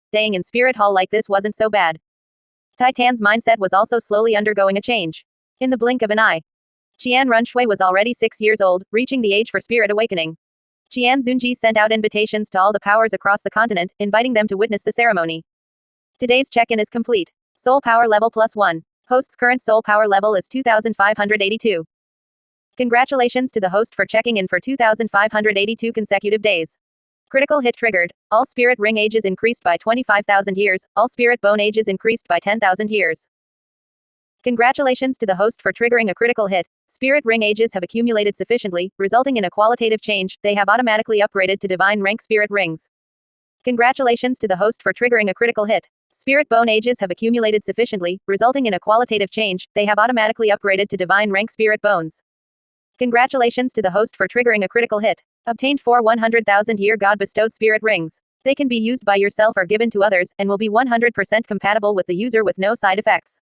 staying in Spirit Hall like this wasn't so bad. Titan's mindset was also slowly undergoing a change. In the blink of an eye, Qian Runshui was already 6 years old, reaching the age for spirit awakening. Qian Zunji sent out invitations to all the powers across the continent, inviting them to witness the ceremony. Today's check-in is complete. Soul power level +1. Host's current soul power level is 2582. Congratulations to the host for checking in for 2582 consecutive days. Critical hit triggered. All spirit ring ages increased by 25,000 years, all spirit bone ages increased by 10,000 years. Congratulations to the host for triggering a critical hit. Spirit ring ages have accumulated sufficiently, resulting in a qualitative change. They have automatically upgraded to divine rank spirit rings. Congratulations to the host for triggering a critical hit. Spirit bone ages have accumulated sufficiently, resulting in a qualitative change. They have automatically upgraded to divine rank spirit bones. Congratulations to the host for triggering a critical hit. Obtained 4 100,000-year God-bestowed spirit rings. They can be used by yourself or given to others, and will be 100% compatible with the user with no side effects.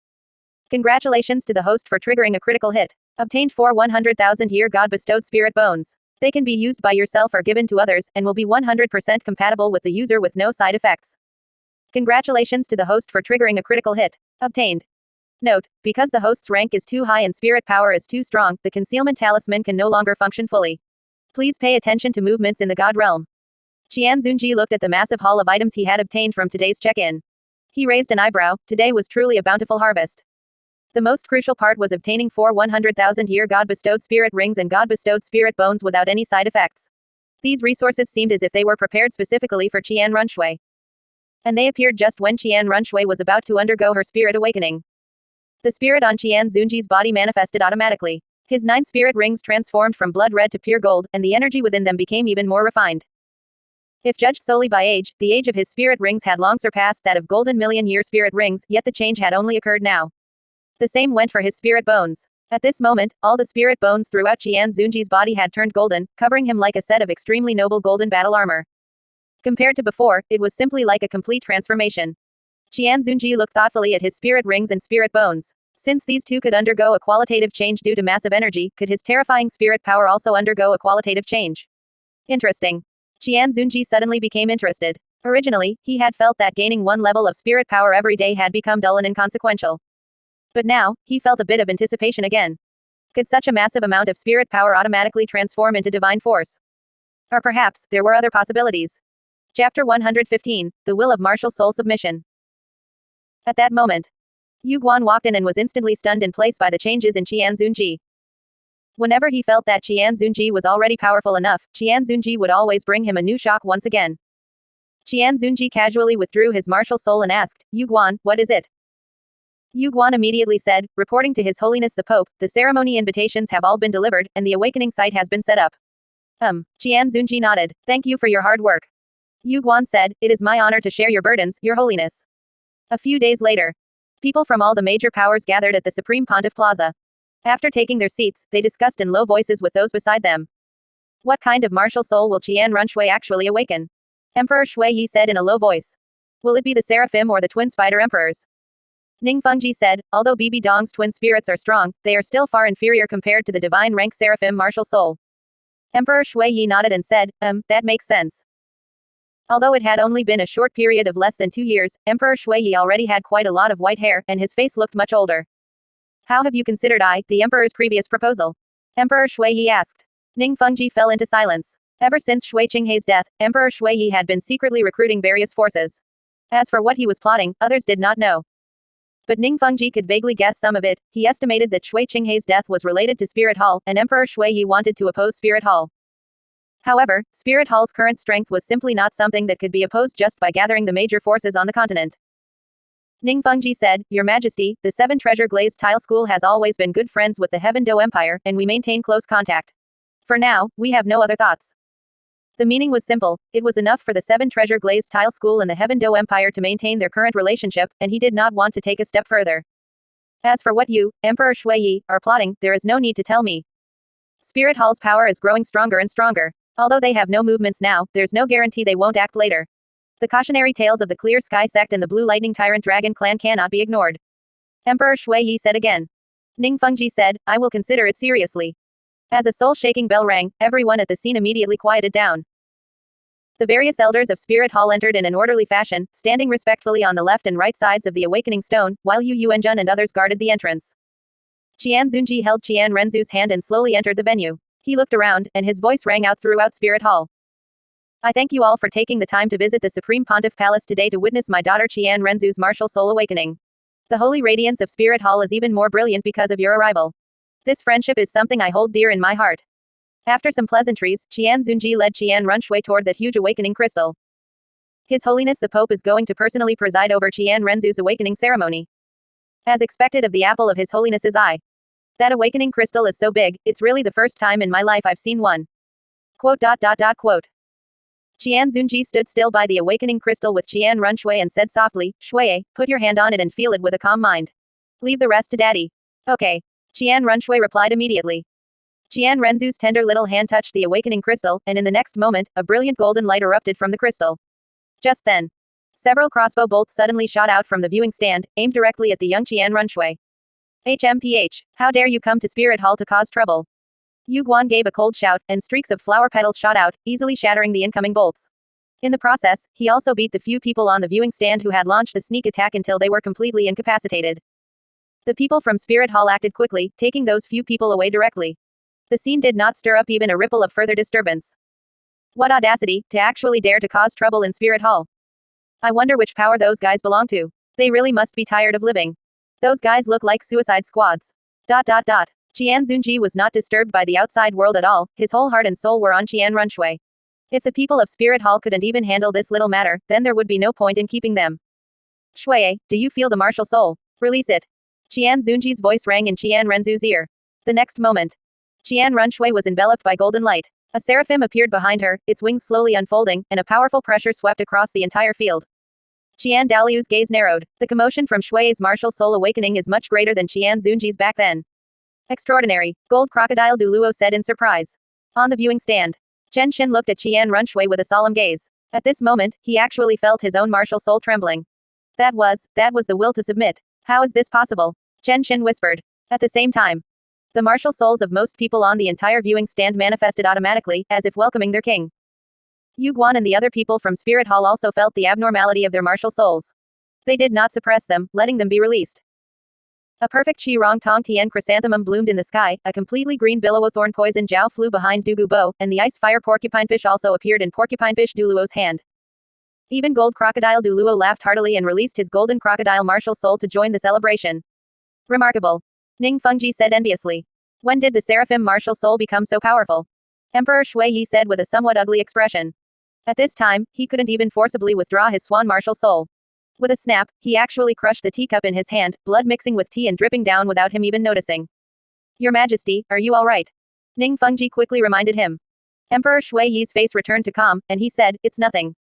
Congratulations to the host for triggering a critical hit. Obtained 4 100,000-year God-bestowed spirit bones. They can be used by yourself or given to others, and will be 100% compatible with the user with no side effects. Congratulations to the host for triggering a critical hit. Obtained. Note, because the host's rank is too high and spirit power is too strong, the concealment talisman can no longer function fully. Please pay attention to movements in the God realm. Qian Zunji looked at the massive haul of items he had obtained from today's check-in. He raised an eyebrow. Today was truly a bountiful harvest. The most crucial part was obtaining 4 100,000-year God-bestowed spirit rings and God-bestowed spirit bones without any side effects. These resources seemed as if they were prepared specifically for Qian Runshui. And they appeared just when Qian Runshui was about to undergo her spirit awakening. The spirit on Qian Zunji's body manifested automatically. His 9 spirit rings transformed from blood red to pure gold, and the energy within them became even more refined. If judged solely by age, the age of his spirit rings had long surpassed that of golden million-year spirit rings, yet the change had only occurred now. The same went for his spirit bones. At this moment, all the spirit bones throughout Qian Zunji's body had turned golden, covering him like a set of extremely noble golden battle armor. Compared to before, it was simply like a complete transformation. Qian Zunji looked thoughtfully at his spirit rings and spirit bones. Since these two could undergo a qualitative change due to massive energy, could his terrifying spirit power also undergo a qualitative change? Interesting. Qian Zunji suddenly became interested. Originally, he had felt that gaining 1 level of spirit power every day had become dull and inconsequential. But now, he felt a bit of anticipation again. Could such a massive amount of spirit power automatically transform into divine force? Or perhaps, there were other possibilities. Chapter 115, The Will of Martial Soul Submission. At that moment, Yu Guan walked in and was instantly stunned in place by the changes in Qian Zunji. Whenever he felt that Qian Zunji was already powerful enough, Qian Zunji would always bring him a new shock once again. Qian Zunji casually withdrew his martial soul and asked, Yu Guan, what is it? Yu Guan immediately said, reporting to His Holiness the Pope, the ceremony invitations have all been delivered, and the awakening site has been set up. Qian Zunji nodded. Thank you for your hard work. Yu Guan said, it is my honor to share your burdens, Your Holiness. A few days later, people from all the major powers gathered at the Supreme Pontiff Plaza. After taking their seats, they discussed in low voices with those beside them. What kind of martial soul will Qian Runshui actually awaken? Emperor Shui Yi said in a low voice. Will it be the Seraphim or the twin spider emperors? Ning Fengji said, although Bibi Dong's twin spirits are strong, they are still far inferior compared to the divine rank Seraphim martial soul. Emperor Shui Yi nodded and said, that makes sense. Although it had only been a short period of less than 2 years, Emperor Shui Yi already had quite a lot of white hair, and his face looked much older. How have you considered the Emperor's previous proposal? Emperor Shui Yi asked. Ning Fengji fell into silence. Ever since Shui Qinghei's death, Emperor Shui Yi had been secretly recruiting various forces. As for what he was plotting, others did not know. But Ning Fengji could vaguely guess some of it. He estimated that Shui Qinghei's death was related to Spirit Hall, and Emperor Shui Yi wanted to oppose Spirit Hall. However, Spirit Hall's current strength was simply not something that could be opposed just by gathering the major forces on the continent. Ning Fengji said, Your Majesty, the 7 Treasure Glazed Tile School has always been good friends with the Heaven Do Empire, and we maintain close contact. For now, we have no other thoughts. The meaning was simple. It was enough for the 7 Treasure Glazed Tile School and the Heaven Do Empire to maintain their current relationship, and he did not want to take a step further. As for what you, Emperor Shui Yi, are plotting, there is no need to tell me. Spirit Hall's power is growing stronger and stronger. Although they have no movements now, there's no guarantee they won't act later. The cautionary tales of the Clear Sky Sect and the Blue Lightning Tyrant Dragon Clan cannot be ignored. Emperor Shui Yi said again. Ning Fengji said, I will consider it seriously. As a soul-shaking bell rang, everyone at the scene immediately quieted down. The various elders of Spirit Hall entered in an orderly fashion, standing respectfully on the left and right sides of the awakening stone, while Yu Yuanjun and others guarded the entrance. Qian Zunji held Qian Renzu's hand and slowly entered the venue. He looked around, and his voice rang out throughout Spirit Hall. I thank you all for taking the time to visit the Supreme Pontiff Palace today to witness my daughter Qian Renzu's martial soul awakening. The holy radiance of Spirit Hall is even more brilliant because of your arrival. This friendship is something I hold dear in my heart. After some pleasantries, Qian Zunji led Qian Runshui toward that huge awakening crystal. His Holiness the Pope is going to personally preside over Qian Renzu's awakening ceremony. As expected of the apple of His Holiness's eye. That awakening crystal is so big, it's really the first time in my life I've seen one. Quote. Qian Zunji stood still by the awakening crystal with Qian Runshui and said softly, Shui, put your hand on it and feel it with a calm mind. Leave the rest to daddy. Okay. Qian Runshui replied immediately. Qian Renzu's tender little hand touched the awakening crystal, and in the next moment, a brilliant golden light erupted from the crystal. Just then, several crossbow bolts suddenly shot out from the viewing stand, aimed directly at the young Qian Runshui. HMPH, how dare you come to Spirit Hall to cause trouble? Yu Guan gave a cold shout, and streaks of flower petals shot out, easily shattering the incoming bolts. In the process, he also beat the few people on the viewing stand who had launched the sneak attack until they were completely incapacitated. The people from Spirit Hall acted quickly, taking those few people away directly. The scene did not stir up even a ripple of further disturbance. What audacity, to actually dare to cause trouble in Spirit Hall. I wonder which power those guys belong to. They really must be tired of living. Those guys look like suicide squads. Qian Zunji was not disturbed by the outside world at all, his whole heart and soul were on Qian Runshui. If the people of Spirit Hall couldn't even handle this little matter, then there would be no point in keeping them. Shui, do you feel the martial soul? Release it. Qian Zunji's voice rang in Qian Renzu's ear. The next moment, Qian Runshui was enveloped by golden light. A seraphim appeared behind her, its wings slowly unfolding, and a powerful pressure swept across the entire field. Qian Daliu's gaze narrowed. The commotion from Shui's martial soul awakening is much greater than Qian Zunji's back then. Extraordinary, Gold Crocodile Duluo said in surprise. On the viewing stand, Chen Xin looked at Qian Runshui with a solemn gaze. At this moment, he actually felt his own martial soul trembling. That was the will to submit. How is this possible? Chen Xin whispered. At the same time, the martial souls of most people on the entire viewing stand manifested automatically, as if welcoming their king. Yu Guan and the other people from Spirit Hall also felt the abnormality of their martial souls. They did not suppress them, letting them be released. A perfect Qi Rong Tong Tian chrysanthemum bloomed in the sky, a completely green billow-thorn poison Jiao flew behind Dugu Bo, and the ice-fire porcupine fish also appeared in porcupine fish Duluo's hand. Even Gold Crocodile Duluo laughed heartily and released his golden crocodile martial soul to join the celebration. Remarkable. Ning Fengji said enviously. When did the seraphim martial soul become so powerful? Emperor Shui Yi said with a somewhat ugly expression. At this time, he couldn't even forcibly withdraw his swan martial soul. With a snap, he actually crushed the teacup in his hand, blood mixing with tea and dripping down without him even noticing. Your Majesty, are you all right? Ning Fengji quickly reminded him. Emperor Shui Yi's face returned to calm, and he said, it's nothing.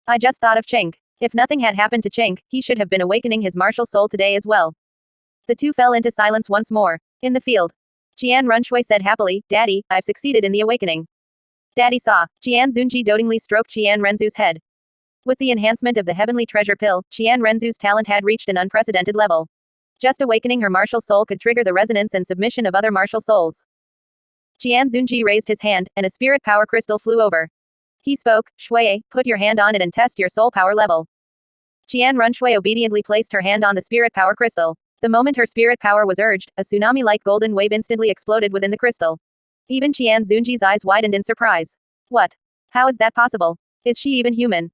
I just thought of Chink. If nothing had happened to Chink, he should have been awakening his martial soul today as well. The two fell into silence once more. In the field, Qian Runshui said happily, Daddy, I've succeeded in the awakening. Daddy saw. Qian Zunji dotingly stroked Qian Renzu's head. With the enhancement of the heavenly treasure pill, Qian Renzu's talent had reached an unprecedented level. Just awakening her martial soul could trigger the resonance and submission of other martial souls. Qian Zunji raised his hand, and a spirit power crystal flew over. He spoke, Shui, put your hand on it and test your soul power level. Qian Runshui obediently placed her hand on the spirit power crystal. The moment her spirit power was urged, a tsunami-like golden wave instantly exploded within the crystal. Even Qian Zunji's eyes widened in surprise. What? How is that possible? Is she even human?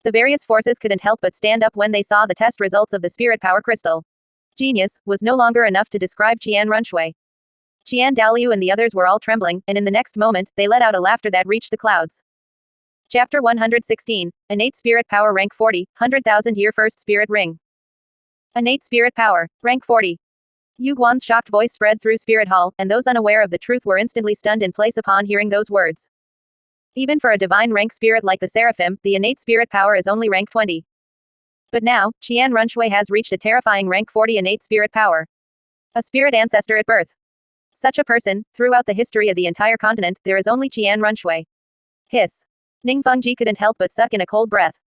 The various forces couldn't help but stand up when they saw the test results of the spirit power crystal. Genius was no longer enough to describe Qian Runshui. Qian Daliu and the others were all trembling, and in the next moment, they let out a laughter that reached the clouds. Chapter 116. Innate Spirit Power Rank 40, 100,000 Year First Spirit Ring. Innate Spirit Power, Rank 40. Yu Guan's shocked voice spread through Spirit Hall, and those unaware of the truth were instantly stunned in place upon hearing those words. Even for a divine rank spirit like the Seraphim, the innate spirit power is only rank 20. But now, Qian Runshui has reached a terrifying rank 40 innate spirit power. A spirit ancestor at birth. Such a person, throughout the history of the entire continent, there is only Qian Runshui. Hiss. Ning Fengji couldn't help but suck in a cold breath.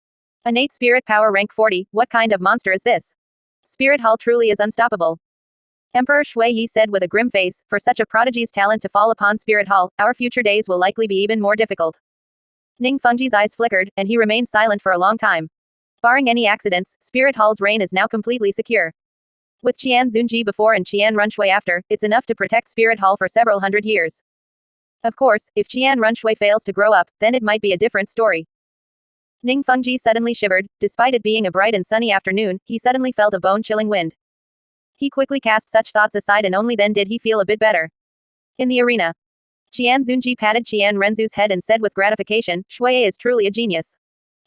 Innate spirit power rank 40, what kind of monster is this? Spirit Hall truly is unstoppable. Emperor Shui Yi said with a grim face, for such a prodigy's talent to fall upon Spirit Hall, our future days will likely be even more difficult. Ning Fengji's eyes flickered, and he remained silent for a long time. Barring any accidents, Spirit Hall's reign is now completely secure. With Qian Zunji before and Qian Runshui after, it's enough to protect Spirit Hall for several hundred years. Of course, if Qian Runshui fails to grow up, then it might be a different story. Ning Fengji suddenly shivered. Despite it being a bright and sunny afternoon, he suddenly felt a bone-chilling wind. He quickly cast such thoughts aside and only then did he feel a bit better. In the arena, Qian Zunji patted Qian Renzu's head and said with gratification, "Shui is truly a genius.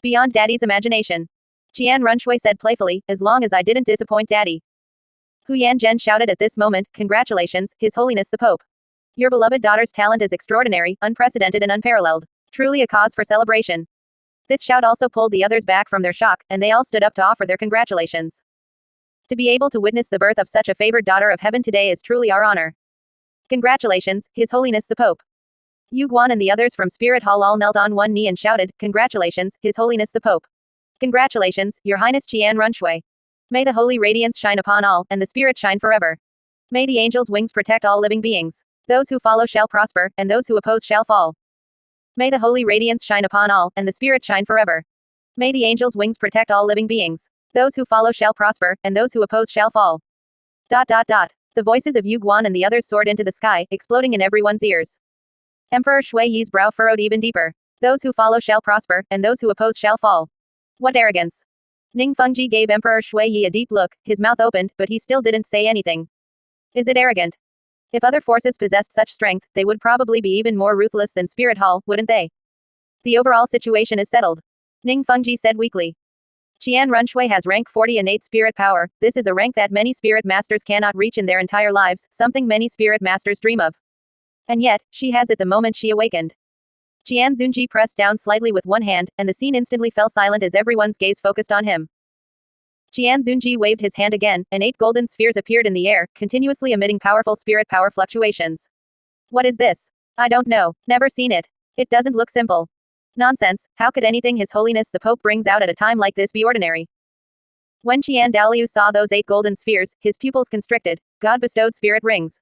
Beyond Daddy's imagination." Qian Runshui said playfully, "As long as I didn't disappoint Daddy." Hu Yanzhen shouted at this moment, "Congratulations, His Holiness the Pope. Your beloved daughter's talent is extraordinary, unprecedented and unparalleled. Truly a cause for celebration." This shout also pulled the others back from their shock, and they all stood up to offer their congratulations. To be able to witness the birth of such a favored daughter of heaven today is truly our honor. Congratulations, His Holiness the Pope. Yu Guan and the others from Spirit Hall all knelt on one knee and shouted, "Congratulations, His Holiness the Pope. Congratulations, Your Highness Qian Runshui. May the holy radiance shine upon all, and the spirit shine forever. May the angels' wings protect all living beings. Those who follow shall prosper, and those who oppose shall fall. May the holy radiance shine upon all, and the spirit shine forever. May the angels' wings protect all living beings. Those who follow shall prosper, and those who oppose shall fall." ... The voices of Yu Guan and the others soared into the sky, exploding in everyone's ears. Emperor Shui Yi's brow furrowed even deeper. Those who follow shall prosper, and those who oppose shall fall. What arrogance! Ning Fengji gave Emperor Shui Yi a deep look, his mouth opened, but he still didn't say anything. Is it arrogant? If other forces possessed such strength, they would probably be even more ruthless than Spirit Hall, wouldn't they? The overall situation is settled. Ning Fengji said weakly. Qian Runshui has rank 40 innate spirit power. This is a rank that many spirit masters cannot reach in their entire lives, something many spirit masters dream of. And yet, she has it the moment she awakened. Qian Zunji pressed down slightly with one hand, and the scene instantly fell silent as everyone's gaze focused on him. Qian Zunji waved his hand again, and 8 golden spheres appeared in the air, continuously emitting powerful spirit power fluctuations. What is this? I don't know, never seen it. It doesn't look simple. Nonsense, how could anything His Holiness the Pope brings out at a time like this be ordinary? When Qian Daliu saw those 8 golden spheres, his pupils constricted. God-bestowed spirit rings.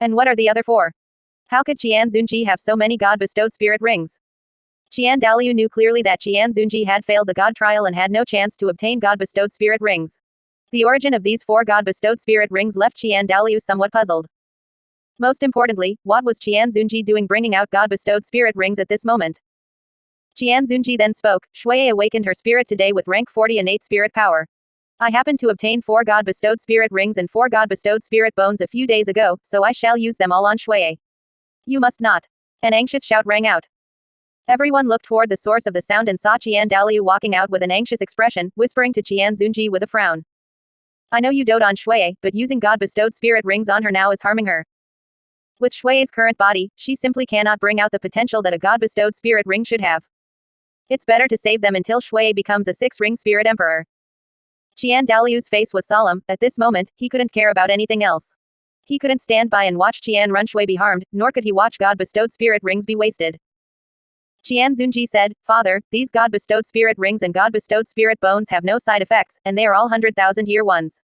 And what are the other 4? How could Qian Zunji have so many God-bestowed spirit rings? Qian Daliu knew clearly that Qian Zunji had failed the God trial and had no chance to obtain God-bestowed spirit rings. The origin of these 4 God-bestowed spirit rings left Qian Daliu somewhat puzzled. Most importantly, what was Qian Zunji doing bringing out God-bestowed spirit rings at this moment? Qian Zunji then spoke. Shui awakened her spirit today with rank 40 innate spirit power. I happened to obtain 4 God-bestowed spirit rings and 4 God-bestowed spirit bones a few days ago, so I shall use them all on Shui. You must not. An anxious shout rang out. Everyone looked toward the source of the sound and saw Qian Daliu walking out with an anxious expression, whispering to Qian Zunji with a frown. I know you dote on Shui, but using God-bestowed spirit rings on her now is harming her. With Shui's current body, she simply cannot bring out the potential that a God-bestowed spirit ring should have. It's better to save them until Shui becomes a 6-ring spirit emperor. Qian Daliu's face was solemn. At this moment, he couldn't care about anything else. He couldn't stand by and watch Qian Runshui be harmed, nor could he watch God-bestowed spirit rings be wasted. Qian Zunji said, Father, these God-bestowed spirit rings and God-bestowed spirit bones have no side effects, and they are all 100,000-year ones.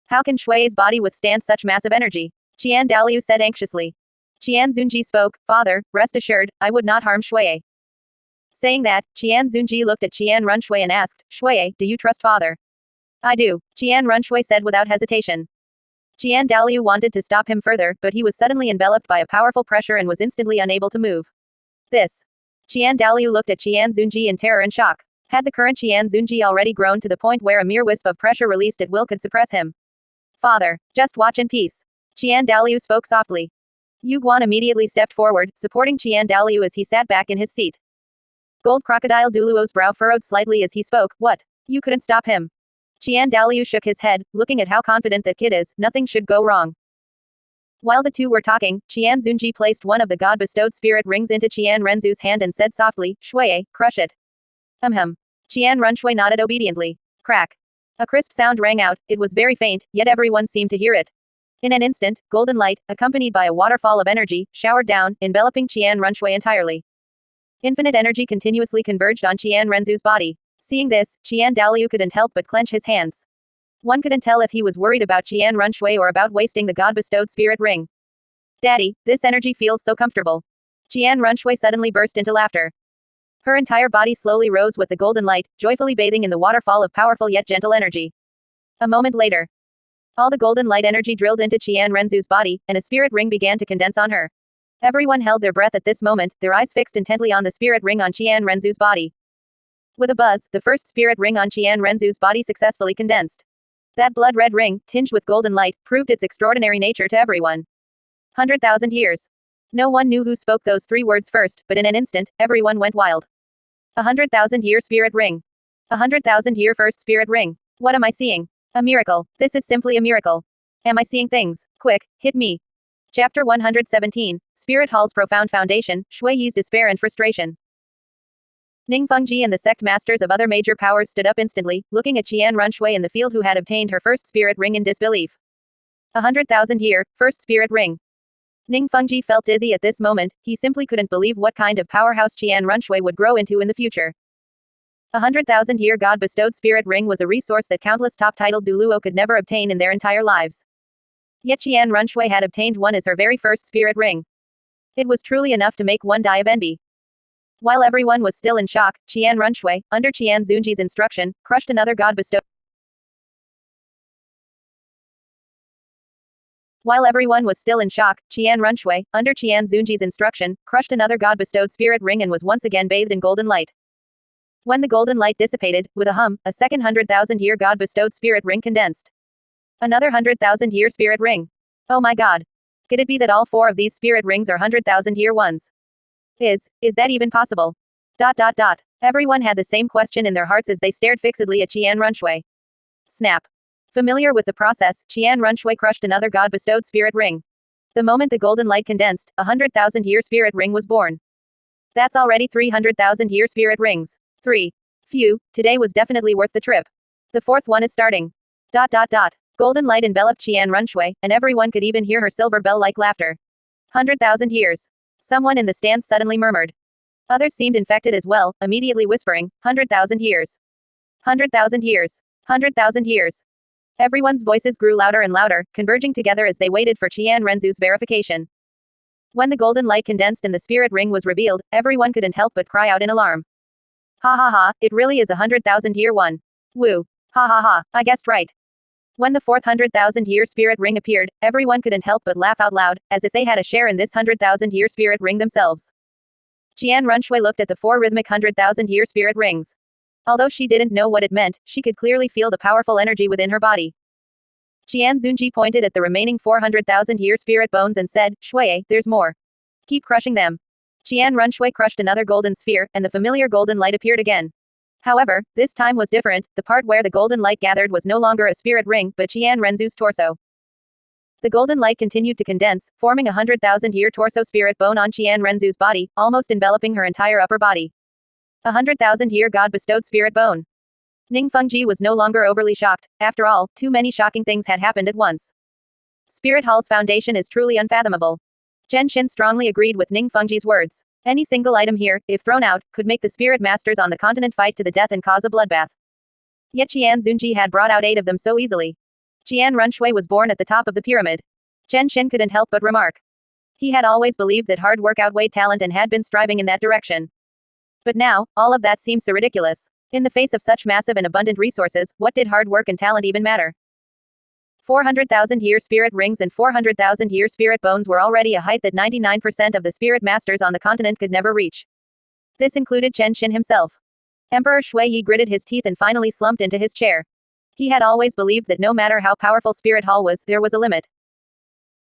How can Shui's body withstand such massive energy? Qian Daliu said anxiously. Qian Zunji spoke, Father, rest assured, I would not harm Shui. Saying that, Qian Zunji looked at Qian Runshui and asked, Shui, do you trust Father? I do, Qian Runshui said without hesitation. Qian Daliu wanted to stop him further, but he was suddenly enveloped by a powerful pressure and was instantly unable to move. This. Qian Daliu looked at Qian Zunji in terror and shock. Had the current Qian Zunji already grown to the point where a mere wisp of pressure released at will could suppress him? Father, just watch in peace. Qian Daliu spoke softly. Yu Guan immediately stepped forward, supporting Qian Daliu as he sat back in his seat. Gold Crocodile Duluo's brow furrowed slightly as he spoke. What? You couldn't stop him? Qian Daliu shook his head, looking at how confident that kid is. Nothing should go wrong. While the two were talking, Qian Zunji placed one of the God-bestowed spirit rings into Qian Renzu's hand and said softly, Shui, crush it. Qian Runshui nodded obediently. Crack. A crisp sound rang out. It was very faint, yet everyone seemed to hear it. In an instant, golden light, accompanied by a waterfall of energy, showered down, enveloping Qian Runshui entirely. Infinite energy continuously converged on Qian Renzu's body. Seeing this, Qian Daliu couldn't help but clench his hands. One couldn't tell if he was worried about Qian Runshui or about wasting the God-bestowed spirit ring. Daddy, this energy feels so comfortable. Qian Runshui suddenly burst into laughter. Her entire body slowly rose with the golden light, joyfully bathing in the waterfall of powerful yet gentle energy. A moment later, all the golden light energy drilled into Qian Renzu's body, and a spirit ring began to condense on her. Everyone held their breath at this moment, their eyes fixed intently on the spirit ring on Qian Renzu's body. With a buzz, the first spirit ring on Qian Renzu's body successfully condensed. That blood-red ring, tinged with golden light, proved its extraordinary nature to everyone. 100,000 years. No one knew who spoke those 3 words first, but in an instant, everyone went wild. 100,000-year spirit ring. 100,000-year first spirit ring. What am I seeing? A miracle. This is simply a miracle. Am I seeing things? Quick, hit me. Chapter 117, Spirit Hall's Profound Foundation, Shui Yi's Despair and Frustration. Ning Fengji and the sect masters of other major powers stood up instantly, looking at Qian Runshui in the field who had obtained her first spirit ring in disbelief. 100,000-year, first spirit ring. Ning Fengji felt dizzy at this moment, he simply couldn't believe what kind of powerhouse Qian Runshui would grow into in the future. 100,000-year God-bestowed spirit ring was a resource that countless top-titled Duluo could never obtain in their entire lives. Yet Qian Runshui had obtained one as her very first spirit ring. It was truly enough to make one die of envy. While everyone was still in shock, Qian Runshui, under Qian Zunji's instruction, crushed another god-bestowed. While everyone was still in shock, Qian Runshui, under Qian Zunji's instruction, crushed another god-bestowed spirit ring and was once again bathed in golden light. When the golden light dissipated, with a hum, a second 100,000-year god-bestowed spirit ring condensed. Another 100,000-year spirit ring. Oh my god. Could it be that all 4 of these spirit rings are 100,000-year ones? Is that even possible? ... Everyone had the same question in their hearts as they stared fixedly at Qian Runshui. Snap. Familiar with the process, Qian Runshui crushed another god-bestowed spirit ring. The moment the golden light condensed, a 100,000-year spirit ring was born. That's already 300,000-year spirit rings. 3. Phew, today was definitely worth the trip. The 4th one is starting. ... Golden light enveloped Qian Runshui, and everyone could even hear her silver bell-like laughter. 100,000 years. Someone in the stands suddenly murmured. Others seemed infected as well, immediately whispering, 100,000 years. 100,000 years. 100,000 years. Everyone's voices grew louder and louder, converging together as they waited for Qian Renzu's verification. When the golden light condensed and the spirit ring was revealed, everyone couldn't help but cry out in alarm. Ha ha ha, it really is a 100,000-year one. Woo. Ha ha ha, I guessed right. When the 4th 100,000-year spirit ring appeared, everyone couldn't help but laugh out loud, as if they had a share in this 100,000-year spirit ring themselves. Qian Runshui looked at the 4 rhythmic 100,000-year spirit rings. Although she didn't know what it meant, she could clearly feel the powerful energy within her body. Qian Zunji pointed at the remaining 400,000-year spirit bones and said, Shui, there's more. Keep crushing them. Qian Runshui crushed another golden sphere, and the familiar golden light appeared again. However, this time was different, the part where the golden light gathered was no longer a spirit ring, but Qian Renzu's torso. The golden light continued to condense, forming a 100,000-year torso spirit bone on Qian Renzu's body, almost enveloping her entire upper body. A 100,000-year god-bestowed spirit bone. Ning Fengji was no longer overly shocked. After all, too many shocking things had happened at once. Spirit Hall's foundation is truly unfathomable. Chen Xin strongly agreed with Ning Fengji's words. Any single item here, if thrown out, could make the spirit masters on the continent fight to the death and cause a bloodbath. Yet Qian Zunji had brought out 8 of them so easily. Qian Runshui was born at the top of the pyramid. Chen Xin couldn't help but remark. He had always believed that hard work outweighed talent and had been striving in that direction. But now, all of that seems so ridiculous. In the face of such massive and abundant resources, what did hard work and talent even matter? 400,000-year spirit rings and 400,000-year spirit bones were already a height that 99% of the spirit masters on the continent could never reach. This included Chen Xin himself. Emperor Shui Yi gritted his teeth and finally slumped into his chair. He had always believed that no matter how powerful Spirit Hall was, there was a limit.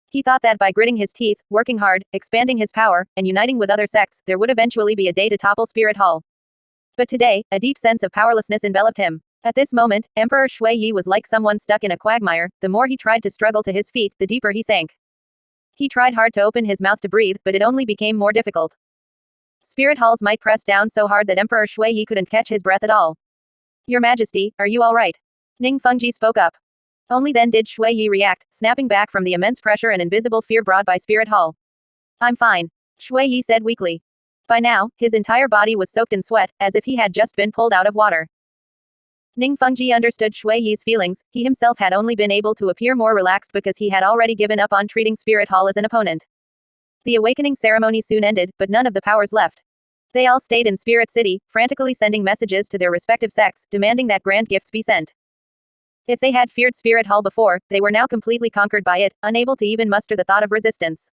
He thought that by gritting his teeth, working hard, expanding his power, and uniting with other sects, there would eventually be a day to topple Spirit Hall. But today, a deep sense of powerlessness enveloped him. At this moment, Emperor Shui Yi was like someone stuck in a quagmire. The more he tried to struggle to his feet, the deeper he sank. He tried hard to open his mouth to breathe, but it only became more difficult. Spirit Hall's might pressed down so hard that Emperor Shui Yi couldn't catch his breath at all. Your Majesty, are you all right? Ning Fengji spoke up. Only then did Shui Yi react, snapping back from the immense pressure and invisible fear brought by Spirit Hall. I'm fine. Shui Yi said weakly. By now, his entire body was soaked in sweat, as if he had just been pulled out of water. Ning Fengji understood Shui Yi's feelings. He himself had only been able to appear more relaxed because he had already given up on treating Spirit Hall as an opponent. The awakening ceremony soon ended, but none of the powers left. They all stayed in Spirit City, frantically sending messages to their respective sects, demanding that grand gifts be sent. If they had feared Spirit Hall before, they were now completely conquered by it, unable to even muster the thought of resistance.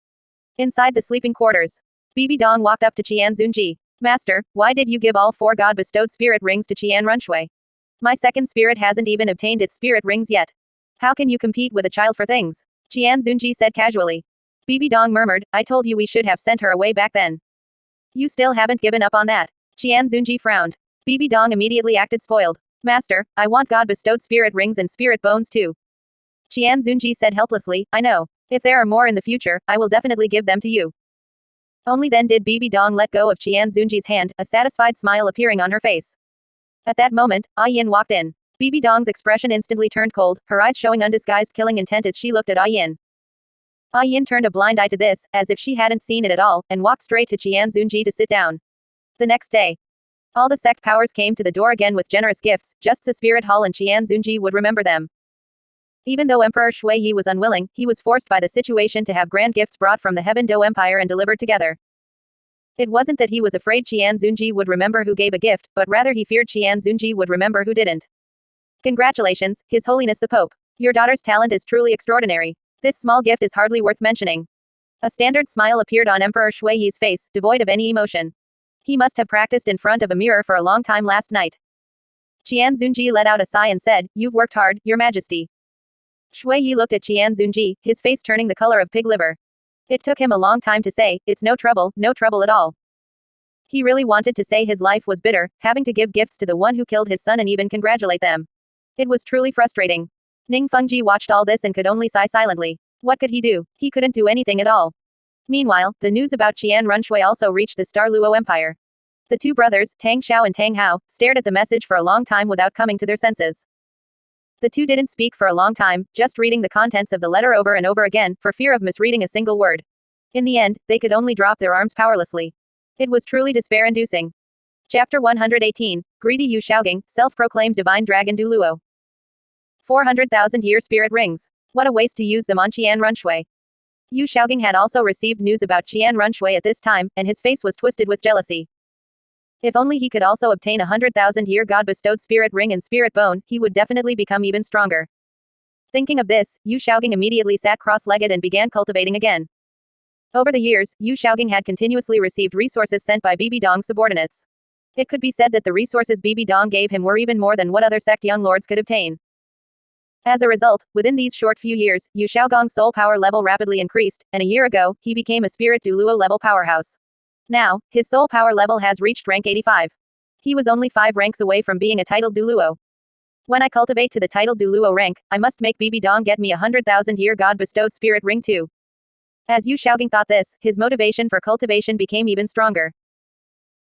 Inside the sleeping quarters, Bibi Dong walked up to Qian Zunji. Master, why did you give all 4 God-bestowed spirit rings to Qian Runshui? My second spirit hasn't even obtained its spirit rings yet. How can you compete with a child for things? Qian Zunji said casually. Bibi Dong murmured, I told you we should have sent her away back then. You still haven't given up on that. Qian Zunji frowned. Bibi Dong immediately acted spoiled. Master, I want God-bestowed spirit rings and spirit bones too. Qian Zunji said helplessly, I know. If there are more in the future, I will definitely give them to you. Only then did Bibi Dong let go of Qian Zunji's hand, a satisfied smile appearing on her face. At that moment, Yin walked in. Bibi Dong's expression instantly turned cold, her eyes showing undisguised killing intent as she looked at Yin. Yin turned a blind eye to this, as if she hadn't seen it at all, and walked straight to Qian Zunji to sit down. The next day, all the sect powers came to the door again with generous gifts, just as Spirit Hall and Qian Zunji would remember them. Even though Emperor Shui Yi was unwilling, he was forced by the situation to have grand gifts brought from the Heaven Do Empire and delivered together. It wasn't that he was afraid Qian Zunji would remember who gave a gift, but rather he feared Qian Zunji would remember who didn't. Congratulations, His Holiness the Pope. Your daughter's talent is truly extraordinary. This small gift is hardly worth mentioning. A standard smile appeared on Emperor Shui Yi's face, devoid of any emotion. He must have practiced in front of a mirror for a long time last night. Qian Zunji let out a sigh and said, You've worked hard, Your Majesty. Shui Yi looked at Qian Zunji, his face turning the color of pig liver. It took him a long time to say, it's no trouble at all. He really wanted to say his life was bitter, having to give gifts to the one who killed his son and even congratulate them. It was truly frustrating. Ning Fengji watched all this and could only sigh silently. What could he do? He couldn't do anything at all. Meanwhile, the news about Qian Runshui also reached the Star Luo Empire. The two brothers, Tang Xiao and Tang Hao, stared at the message for a long time without coming to their senses. The two didn't speak for a long time, just reading the contents of the letter over and over again, for fear of misreading a single word. In the end, they could only drop their arms powerlessly. It was truly despair-inducing. Chapter 118, Greedy Yu Shaogang, Self-Proclaimed Divine Dragon Du Luo. 400,000-year spirit rings. What a waste to use them on Qian Runshui. Yu Shaogang had also received news about Qian Runshui at this time, and his face was twisted with jealousy. If only he could also obtain 100,000-year God-bestowed spirit ring and spirit bone, he would definitely become even stronger. Thinking of this, Yu Shaogang immediately sat cross-legged and began cultivating again. Over the years, Yu Shaogang had continuously received resources sent by Bibi Dong's subordinates. It could be said that the resources Bibi Dong gave him were even more than what other sect young lords could obtain. As a result, within these short few years, Yu Shaogang's soul power level rapidly increased, and a year ago, he became a spirit Du Luo level powerhouse. Now, his soul power level has reached rank 85. He was only 5 ranks away from being a titled Du Luo. When I cultivate to the titled Du Luo rank, I must make Bibi Dong get me 100,000-year God-bestowed spirit ring too. As Yu Shaogang thought this, his motivation for cultivation became even stronger.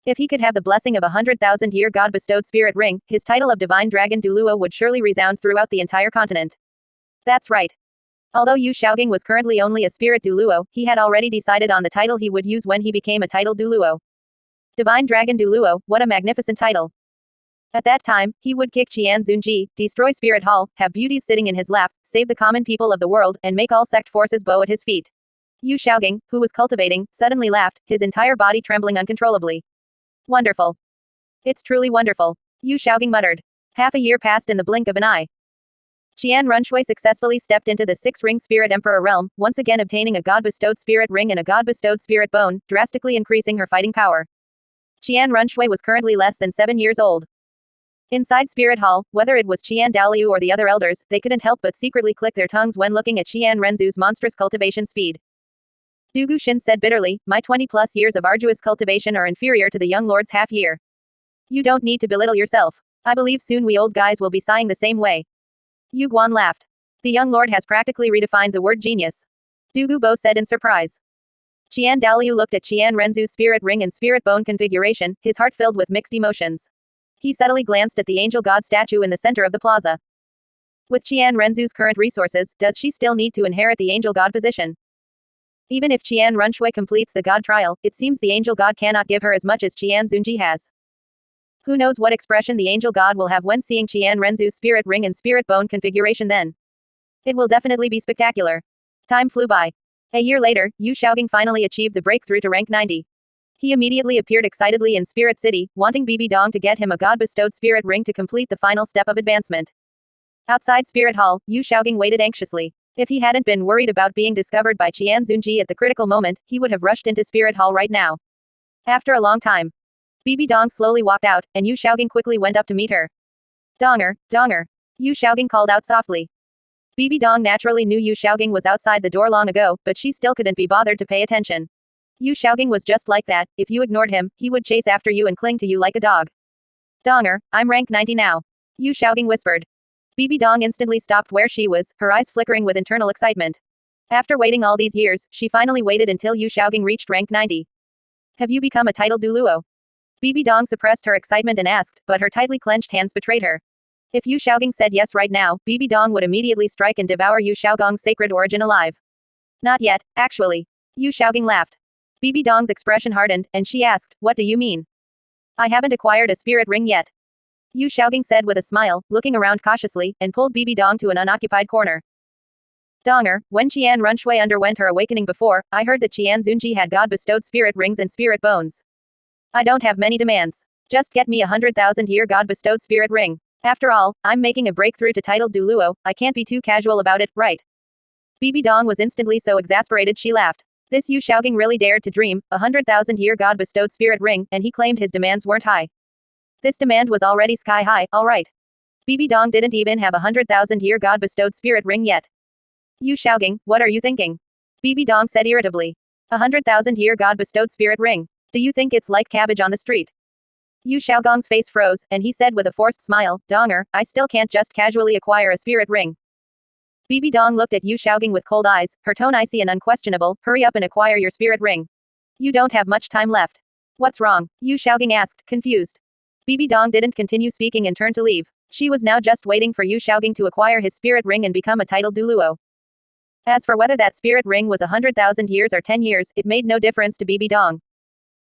If he could have the blessing of 100,000-year God-bestowed spirit ring, his title of Divine Dragon Du Luo would surely resound throughout the entire continent. That's right. Although Yu Shaogang was currently only a spirit Du Luo, he had already decided on the title he would use when he became a titled Du Luo. Divine Dragon Du Luo, what a magnificent title. At that time, he would kick Qian Zunji, destroy Spirit Hall, have beauties sitting in his lap, save the common people of the world, and make all sect forces bow at his feet. Yu Shaogang, who was cultivating, suddenly laughed, his entire body trembling uncontrollably. Wonderful. It's truly wonderful. Yu Shaogang muttered. Half a year passed in the blink of an eye. Qian Runshui successfully stepped into the 6-ring Spirit Emperor realm, once again obtaining a God-bestowed spirit ring and a God-bestowed spirit bone, drastically increasing her fighting power. Qian Runshui was currently less than 7 years old. Inside Spirit Hall, whether it was Qian Daoliu or the other elders, they couldn't help but secretly click their tongues when looking at Qian Renzu's monstrous cultivation speed. Du Guxin said bitterly, my 20-plus years of arduous cultivation are inferior to the young lord's half year. You don't need to belittle yourself. I believe soon we old guys will be sighing the same way. Yu Guan laughed. The young lord has practically redefined the word genius. Du Gubo said in surprise. Qian Daoliu looked at Qian Renzu's spirit ring and spirit bone configuration, his heart filled with mixed emotions. He subtly glanced at the angel god statue in the center of the plaza. With Qian Renzu's current resources, does she still need to inherit the angel god position? Even if Qian Runshui completes the god trial, it seems the angel god cannot give her as much as Qian Zunji has. Who knows what expression the angel god will have when seeing Qian Renzu's spirit ring and spirit bone configuration then. It will definitely be spectacular. Time flew by. A year later, Yu Shaogang finally achieved the breakthrough to rank 90. He immediately appeared excitedly in Spirit City, wanting Bibi Dong to get him a god-bestowed spirit ring to complete the final step of advancement. Outside Spirit Hall, Yu Xiaogang waited anxiously. If he hadn't been worried about being discovered by Qian Zunji at the critical moment, he would have rushed into Spirit Hall right now. After a long time, Bibi Dong slowly walked out, and Yu Xiaogang quickly went up to meet her. Donger, Donger. Yu Xiaogang called out softly. Bibi Dong naturally knew Yu Xiaogang was outside the door long ago, but she still couldn't be bothered to pay attention. Yu Xiaogang was just like that. If you ignored him, he would chase after you and cling to you like a dog. Donger, I'm rank 90 now. Yu Xiaogang whispered. Bibi Dong instantly stopped where she was, her eyes flickering with internal excitement. After waiting all these years, she finally waited until Yu Xiaogang reached rank 90. Have you become a titled Duluo? Bibi Dong suppressed her excitement and asked, but her tightly clenched hands betrayed her. If Yu Xiaogang said yes right now, Bibi Dong would immediately strike and devour Yu Xiaogang's sacred origin alive. Not yet, actually. Yu Xiaogang laughed. Bibi Dong's expression hardened, and she asked, what do you mean? I haven't acquired a spirit ring yet. Yu Xiaogang said with a smile, looking around cautiously, and pulled Bibi Dong to an unoccupied corner. Donger, when N.A.N. Shui underwent her awakening before, I heard that Qian Zunji had god-bestowed spirit rings and spirit bones. I don't have many demands. Just get me a 100,000-year god-bestowed spirit ring. After all, I'm making a breakthrough to titled Duluo, I can't be too casual about it, right? Bibi Dong was instantly so exasperated she laughed. This Yu Xiaogang really dared to dream, a 100,000-year god-bestowed spirit ring, and he claimed his demands weren't high. This demand was already sky high, alright. Bibi Dong didn't even have a 100,000-year god-bestowed spirit ring yet. Yu Xiaogang, what are you thinking? Bibi Dong said irritably. A 100,000-year god-bestowed spirit ring. Do you think it's like cabbage on the street? Yu Xiaogang's face froze, and he said with a forced smile, Donger, I still can't just casually acquire a spirit ring. Bibi Dong looked at Yu Xiaogang with cold eyes, her tone icy and unquestionable, hurry up and acquire your spirit ring. You don't have much time left. What's wrong? Yu Xiaogang asked, confused. Bibi Dong didn't continue speaking and turned to leave. She was now just waiting for Yu Xiaogang to acquire his spirit ring and become a titled Duluo. As for whether that spirit ring was 100,000 years or 10 years, it made no difference to Bibi Dong.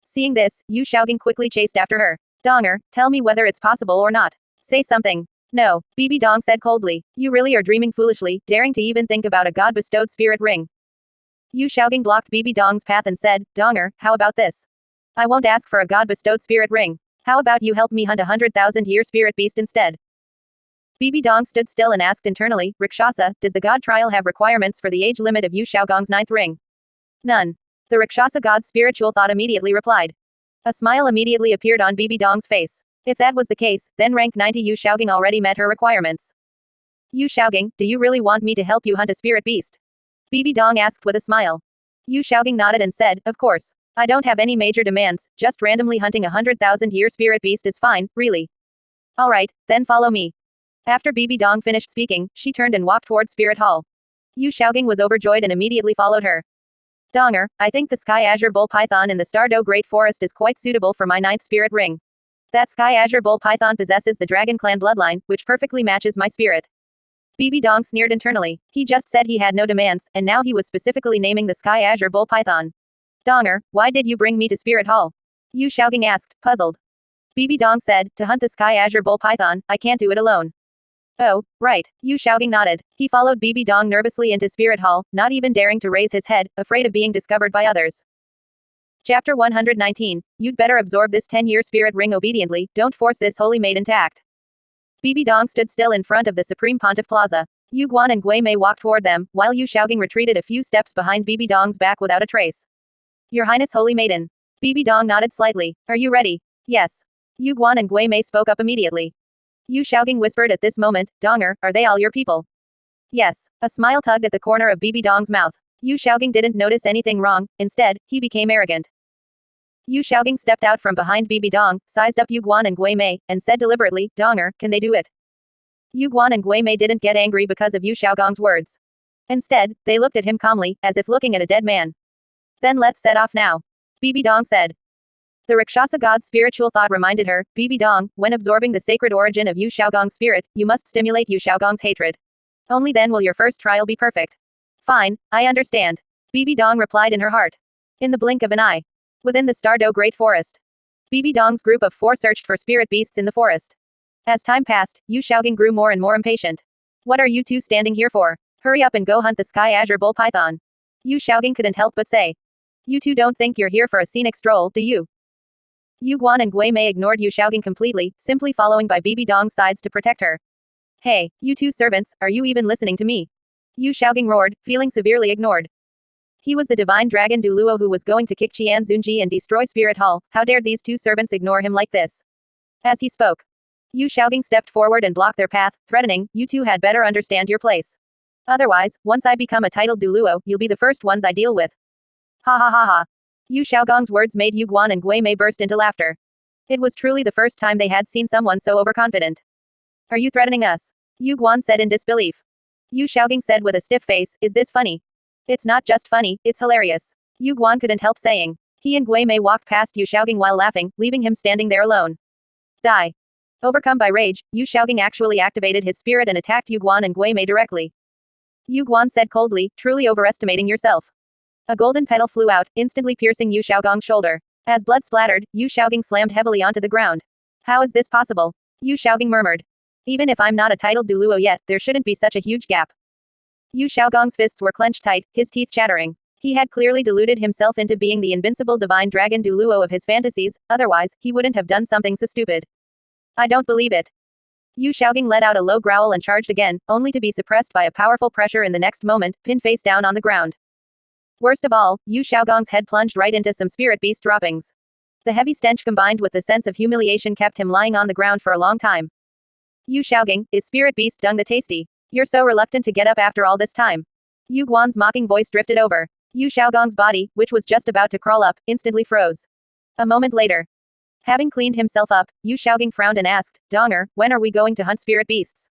Seeing this, Yu Xiaogang quickly chased after her. Donger, tell me whether it's possible or not. Say something. No, Bibi Dong said coldly. You really are dreaming foolishly, daring to even think about a god-bestowed spirit ring. Yu Xiaogang blocked Bibi Dong's path and said, Donger, how about this? I won't ask for a god-bestowed spirit ring. How about you help me hunt a 100,000-year spirit beast instead? Bibi Dong stood still and asked internally, Rakshasa, does the god trial have requirements for the age limit of Yu Xiaogang's 9th ring? None. The Rakshasa god's spiritual thought immediately replied. A smile immediately appeared on Bibi Dong's face. If that was the case, then rank 90 Yu Xiaogang already met her requirements. Yu Xiaogang, do you really want me to help you hunt a spirit beast? Bibi Dong asked with a smile. Yu Xiaogang nodded and said, of course. I don't have any major demands, just randomly hunting a 100,000-year spirit beast is fine, really. Alright, then follow me. After Bibi Dong finished speaking, she turned and walked toward Spirit Hall. Yu Xiaogang was overjoyed and immediately followed her. Donger, I think the Sky Azure Bull Python in the Stardow Great Forest is quite suitable for my 9th spirit ring. That Sky Azure Bull Python possesses the Dragon Clan bloodline, which perfectly matches my spirit. Bibi Dong sneered internally. He just said he had no demands, and now he was specifically naming the Sky Azure Bull Python. Donger, why did you bring me to Spirit Hall? Yu Xiaogang asked, puzzled. Bibi Dong said, to hunt the Sky Azure Bull Python, I can't do it alone. Oh, right, Yu Xiaogang nodded. He followed Bibi Dong nervously into Spirit Hall, not even daring to raise his head, afraid of being discovered by others. Chapter 119. You'd better absorb this 10-year spirit ring obediently, don't force this holy maiden to act. Bibi Dong stood still in front of the Supreme Pontiff Plaza. Yu Guan and Gui Mei walked toward them, while Yu Xiaogang retreated a few steps behind Bibi Dong's back without a trace. Your Highness Holy Maiden. Bibi Dong nodded slightly. Are you ready? Yes. Yu Guan and Gui Mei spoke up immediately. Yu Xiaogang whispered at this moment, Donger, are they all your people? Yes. A smile tugged at the corner of Bibi Dong's mouth. Yu Xiaogang didn't notice anything wrong, instead, he became arrogant. Yu Xiaogang stepped out from behind Bibi Dong, sized up Yu Guan and Gui Mei, and said deliberately, Donger, can they do it? Yu Guan and Gui Mei didn't get angry because of Yu Xiaogang's words. Instead, they looked at him calmly, as if looking at a dead man. Then let's set off now. Bibi Dong said. The Rakshasa god's spiritual thought reminded her, Bibi Dong, when absorbing the sacred origin of Yu Xiaogang's spirit, you must stimulate Yu Xiaogang's hatred. Only then will your first trial be perfect. Fine, I understand. Bibi Dong replied in her heart. In the blink of an eye. Within the Stardow Great Forest. Bibi Dong's group of 4 searched for spirit beasts in the forest. As time passed, Yu Xiaogang grew more and more impatient. What are you two standing here for? Hurry up and go hunt the Sky Azure Bull Python. Yu Xiaogang couldn't help but say. You two don't think you're here for a scenic stroll, do you? Yu Guan and Gui Mei ignored Yu Xiaogang completely, simply following by Bibi Dong's sides to protect her. Hey, you two servants, are you even listening to me? Yu Xiaogang roared, feeling severely ignored. He was the divine dragon Duluo who was going to kick Qian Zunji and destroy Spirit Hall. How dared these two servants ignore him like this? As he spoke, Yu Xiaogang stepped forward and blocked their path, threatening, you two had better understand your place. Otherwise, once I become a titled Duluo, you'll be the first ones I deal with. Ha ha ha ha. Yu Xiaogang's words made Yu Guan and Gui Mei burst into laughter. It was truly the first time they had seen someone so overconfident. Are you threatening us? Yu Guan said in disbelief. Yu Xiaogang said with a stiff face, is this funny? It's not just funny, it's hilarious. Yu Guan couldn't help saying. He and Gui Mei walked past Yu Xiaogang while laughing, leaving him standing there alone. Die. Overcome by rage, Yu Xiaogang actually activated his spirit and attacked Yu Guan and Gui Mei directly. Yu Guan said coldly, truly overestimating yourself. A golden petal flew out, instantly piercing Yu Xiaogang's shoulder. As blood splattered, Yu Xiaogang slammed heavily onto the ground. How is this possible? Yu Xiaogang murmured. Even if I'm not a titled Duluo yet, there shouldn't be such a huge gap. Yu Xiaogang's fists were clenched tight, his teeth chattering. He had clearly deluded himself into being the invincible divine dragon Duluo of his fantasies, otherwise, he wouldn't have done something so stupid. I don't believe it. Yu Xiaogang let out a low growl and charged again, only to be suppressed by a powerful pressure in the next moment, pinned face down on the ground. Worst of all, Yu Xiaogang's head plunged right into some spirit beast droppings. The heavy stench combined with the sense of humiliation kept him lying on the ground for a long time. Yu Xiaogang, is spirit beast dung the tasty? You're so reluctant to get up after all this time. Yu Guan's mocking voice drifted over. Yu Xiaogang's body, which was just about to crawl up, instantly froze. A moment later, having cleaned himself up, Yu Xiaogang frowned and asked, Donger, when are we going to hunt spirit beasts?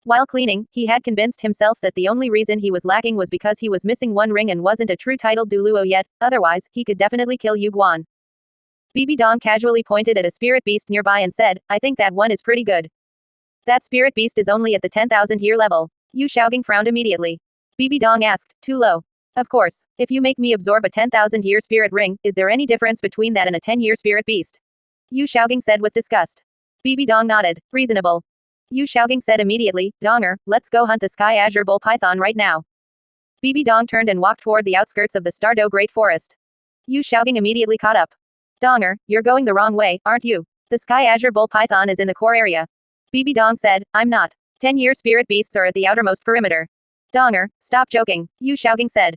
While cleaning, he had convinced himself that the only reason he was lacking was because he was missing one ring and wasn't a true titled Duluo yet, otherwise, he could definitely kill Yu Guan. Bibi Dong casually pointed at a spirit beast nearby and said, I think that one is pretty good. That spirit beast is only at the 10,000 year level. Yu Xiaogang frowned immediately. Bibi Dong asked, too low. Of course, if you make me absorb a 10,000 year spirit ring, is there any difference between that and a 10-year spirit beast? Yu Xiaogang said with disgust. Bibi Dong nodded. Reasonable. Yu Xiaogang said immediately, Donger, let's go hunt the Sky Azure Bull Python right now. Bibi Dong turned and walked toward the outskirts of the Stardow Great Forest. Yu Xiaogang immediately caught up. Donger, you're going the wrong way, aren't you? The Sky Azure Bull Python is in the core area. Bibi Dong said, I'm not. 10-year spirit beasts are at the outermost perimeter. Donger, stop joking, Yu Xiaogang said.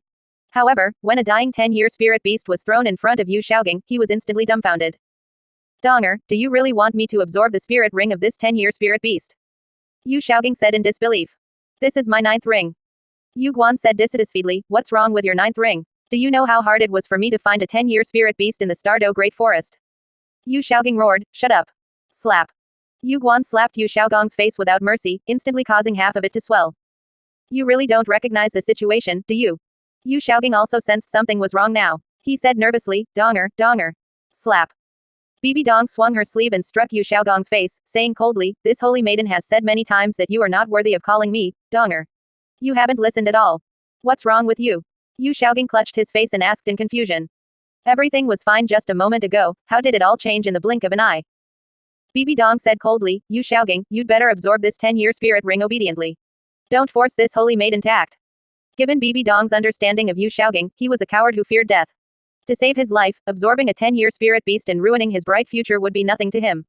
However, when a dying 10-year spirit beast was thrown in front of Yu Xiaogang, he was instantly dumbfounded. Donger, do you really want me to absorb the spirit ring of this 10-year spirit beast? Yu Xiaogang said in disbelief. This is my 9th ring. Yu Guan said dissatisfiedly, what's wrong with your 9th ring? Do you know how hard it was for me to find a 10-year spirit beast in the Stardow Great Forest? Yu Xiaogang roared, shut up. Slap. Yu Guan slapped Yu Xiaogang's face without mercy, instantly causing half of it to swell. You really don't recognize the situation, do you? Yu Xiaogang also sensed something was wrong now. He said nervously, Donger, Donger. Slap. Bibi Dong swung her sleeve and struck Yu Xiaogang's face, saying coldly, this holy maiden has said many times that you are not worthy of calling me, Donger. You haven't listened at all. What's wrong with you? Yu Xiaogang clutched his face and asked in confusion. Everything was fine just a moment ago, how did it all change in the blink of an eye? Bibi Dong said coldly, Yu Xiaogang, you'd better absorb this 10-year spirit ring obediently. Don't force this holy maiden to act. Given Bibi Dong's understanding of Yu Xiaogang, he was a coward who feared death. To save his life, absorbing a 10-year spirit beast and ruining his bright future would be nothing to him.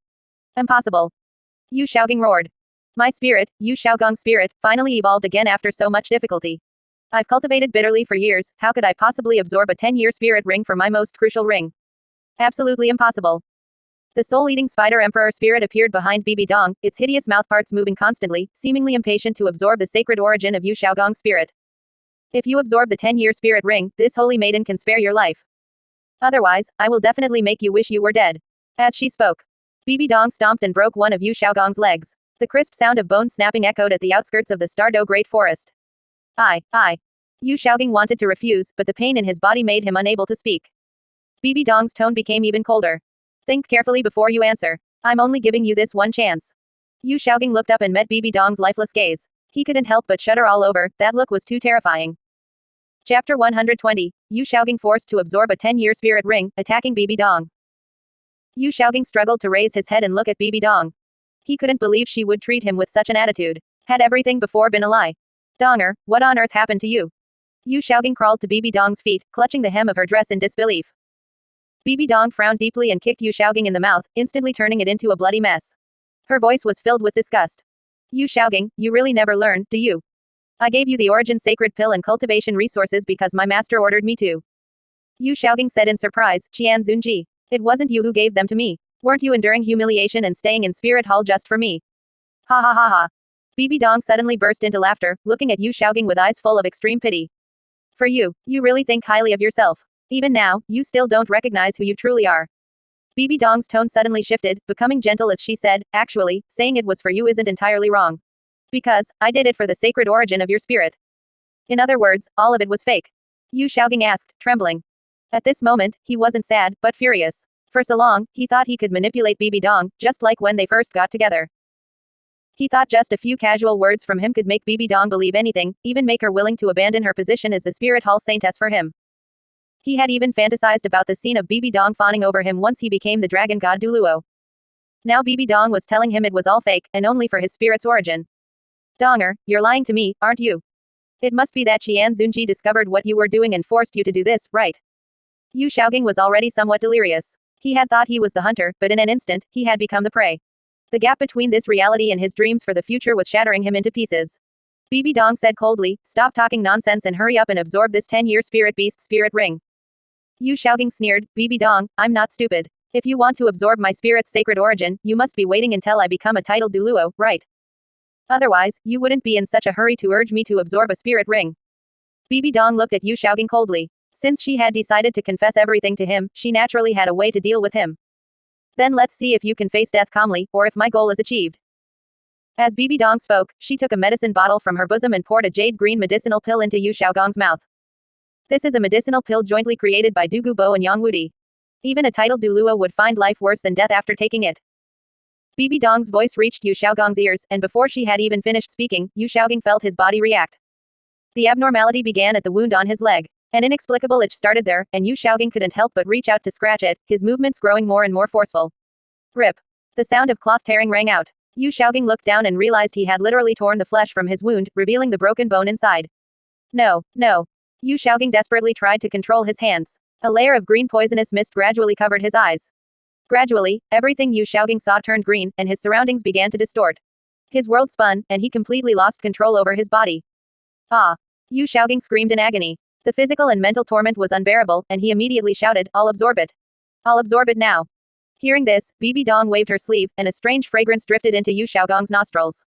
Impossible. Yu Xiaogang roared. My spirit, Yu Xiaogang's spirit, finally evolved again after so much difficulty. I've cultivated bitterly for years, how could I possibly absorb a 10-year spirit ring for my most crucial ring? Absolutely impossible. The soul-eating spider emperor spirit appeared behind Bibi Dong, its hideous mouthparts moving constantly, seemingly impatient to absorb the sacred origin of Yu Xiaogang's spirit. If you absorb the 10-year spirit ring, this holy maiden can spare your life. Otherwise, I will definitely make you wish you were dead. As she spoke, Bibi Dong stomped and broke one of Yu Xiaogang's legs. The crisp sound of bone snapping echoed at the outskirts of the Stardow Great Forest. I. Yu Xiaogang wanted to refuse, but the pain in his body made him unable to speak. Bibi Dong's tone became even colder. Think carefully before you answer. I'm only giving you this one chance. Yu Xiaogang looked up and met Bibi Dong's lifeless gaze. He couldn't help but shudder all over, that look was too terrifying. Chapter 120. Yu Xiaogang forced to absorb a 10-year spirit ring, attacking Bibi Dong. Yu Xiaogang struggled to raise his head and look at Bibi Dong. He couldn't believe she would treat him with such an attitude. Had everything before been a lie? Donger, what on earth happened to you? Yu Xiaogang crawled to Bibi Dong's feet, clutching the hem of her dress in disbelief. Bibi Dong frowned deeply and kicked Yu Xiaogang in the mouth, instantly turning it into a bloody mess. Her voice was filled with disgust. Yu Xiaogang, you really never learn, do you? I gave you the origin sacred pill and cultivation resources because my master ordered me to. Yu Xiaogang said in surprise, Qian Zunji. It wasn't you who gave them to me. Weren't you enduring humiliation and staying in Spirit Hall just for me? Ha ha ha ha. Bibi Dong suddenly burst into laughter, looking at Yu Xiaogang with eyes full of extreme pity. For you, you really think highly of yourself. Even now, you still don't recognize who you truly are. Bibi Dong's tone suddenly shifted, becoming gentle as she said, actually, saying it was for you isn't entirely wrong. Because, I did it for the sacred origin of your spirit. In other words, all of it was fake. Yu Xiaogang asked, trembling. At this moment, he wasn't sad, but furious. For so long, he thought he could manipulate Bibi Dong, just like when they first got together. He thought just a few casual words from him could make Bibi Dong believe anything, even make her willing to abandon her position as the Spirit Hall Saintess for him. He had even fantasized about the scene of Bibi Dong fawning over him once he became the dragon god Duluo. Now Bibi Dong was telling him it was all fake, and only for his spirit's origin. Donger, you're lying to me, aren't you? It must be that Qian Zunji discovered what you were doing and forced you to do this, right? Yu Xiaogang was already somewhat delirious. He had thought he was the hunter, but in an instant, he had become the prey. The gap between this reality and his dreams for the future was shattering him into pieces. Bibi Dong said coldly, stop talking nonsense and hurry up and absorb this 10-year spirit beast spirit ring. Yu Xiaogang sneered, Bibi Dong, I'm not stupid. If you want to absorb my spirit's sacred origin, you must be waiting until I become a titled Duluo, right? Otherwise, you wouldn't be in such a hurry to urge me to absorb a spirit ring. Bibi Dong looked at Yu Xiaogang coldly. Since she had decided to confess everything to him, she naturally had a way to deal with him. Then let's see if you can face death calmly, or if my goal is achieved. As Bibi Dong spoke, she took a medicine bottle from her bosom and poured a jade-green medicinal pill into Yu Xiaogang's mouth. This is a medicinal pill jointly created by Du Gubo and Yang Wudi. Even a titled Duluo would find life worse than death after taking it. Bibi Dong's voice reached Yu Xiaogang's ears, and before she had even finished speaking, Yu Xiaogang felt his body react. The abnormality began at the wound on his leg. An inexplicable itch started there, and Yu Xiaogang couldn't help but reach out to scratch it, his movements growing more and more forceful. Rip. The sound of cloth tearing rang out. Yu Xiaogang looked down and realized he had literally torn the flesh from his wound, revealing the broken bone inside. No, no. Yu Xiaogang desperately tried to control his hands. A layer of green poisonous mist gradually covered his eyes. Gradually, everything Yu Xiaogang saw turned green, and his surroundings began to distort. His world spun, and he completely lost control over his body. Ah! Yu Xiaogang screamed in agony. The physical and mental torment was unbearable, and he immediately shouted, I'll absorb it. I'll absorb it now. Hearing this, Bibi Dong waved her sleeve, and a strange fragrance drifted into Yu Xiaogang's nostrils.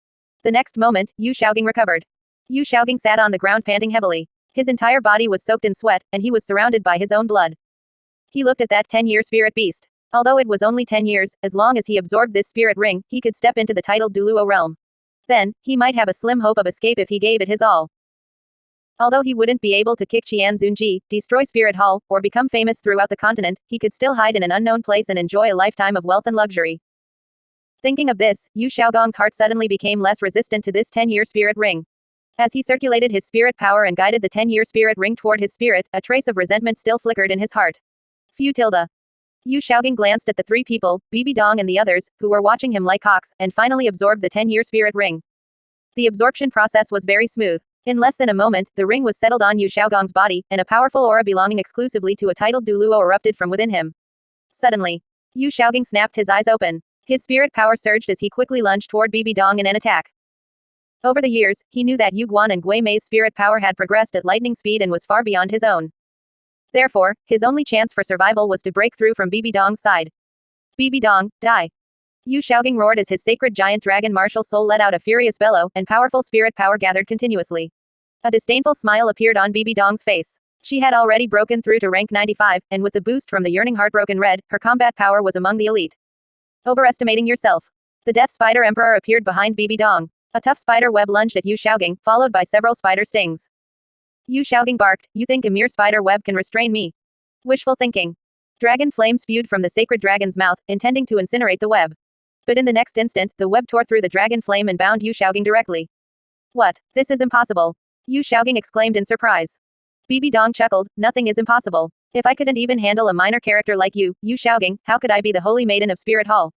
The next moment, Yu Xiaogang recovered. Yu Xiaogang sat on the ground panting heavily. His entire body was soaked in sweat, and he was surrounded by his own blood. He looked at that 10-year spirit beast. Although it was only 10 years, as long as he absorbed this spirit ring, he could step into the titled Duluo realm. Then, he might have a slim hope of escape if he gave it his all. Although he wouldn't be able to kick Qian Zunji, destroy Spirit Hall, or become famous throughout the continent, he could still hide in an unknown place and enjoy a lifetime of wealth and luxury. Thinking of this, Yu Xiaogang's heart suddenly became less resistant to this 10-year spirit ring. As he circulated his spirit power and guided the 10-year spirit ring toward his spirit, a trace of resentment still flickered in his heart. Phew tilde. Yu Xiaogang glanced at the three people, Bibi Dong and the others, who were watching him like hawks, and finally absorbed the 10-year spirit ring. The absorption process was very smooth. In less than a moment, the ring was settled on Yu Xiaogang's body, and a powerful aura belonging exclusively to a titled Duluo erupted from within him. Suddenly, Yu Xiaogang snapped his eyes open. His spirit power surged as he quickly lunged toward Bibi Dong in an attack. Over the years, he knew that Yu Guan and Gui Mei's spirit power had progressed at lightning speed and was far beyond his own. Therefore, his only chance for survival was to break through from Bibi Dong's side. Bibi Dong, die! Yu Xiaogang roared as his sacred giant dragon martial soul let out a furious bellow, and powerful spirit power gathered continuously. A disdainful smile appeared on Bibi Dong's face. She had already broken through to rank 95, and with the boost from the yearning heartbroken red, her combat power was among the elite. Overestimating yourself. The Death Spider Emperor appeared behind Bibi Dong. A tough spider web lunged at Yu Xiaogang, followed by several spider stings. Yu Xiaogang barked, you think a mere spider web can restrain me? Wishful thinking. Dragon flame spewed from the sacred dragon's mouth, intending to incinerate the web. But in the next instant, the web tore through the dragon flame and bound Yu Xiaogang directly. What? This is impossible. Yu Xiaogang exclaimed in surprise. Bibi Dong chuckled, nothing is impossible. If I couldn't even handle a minor character like you, Yu Xiaogang, how could I be the holy maiden of Spirit Hall?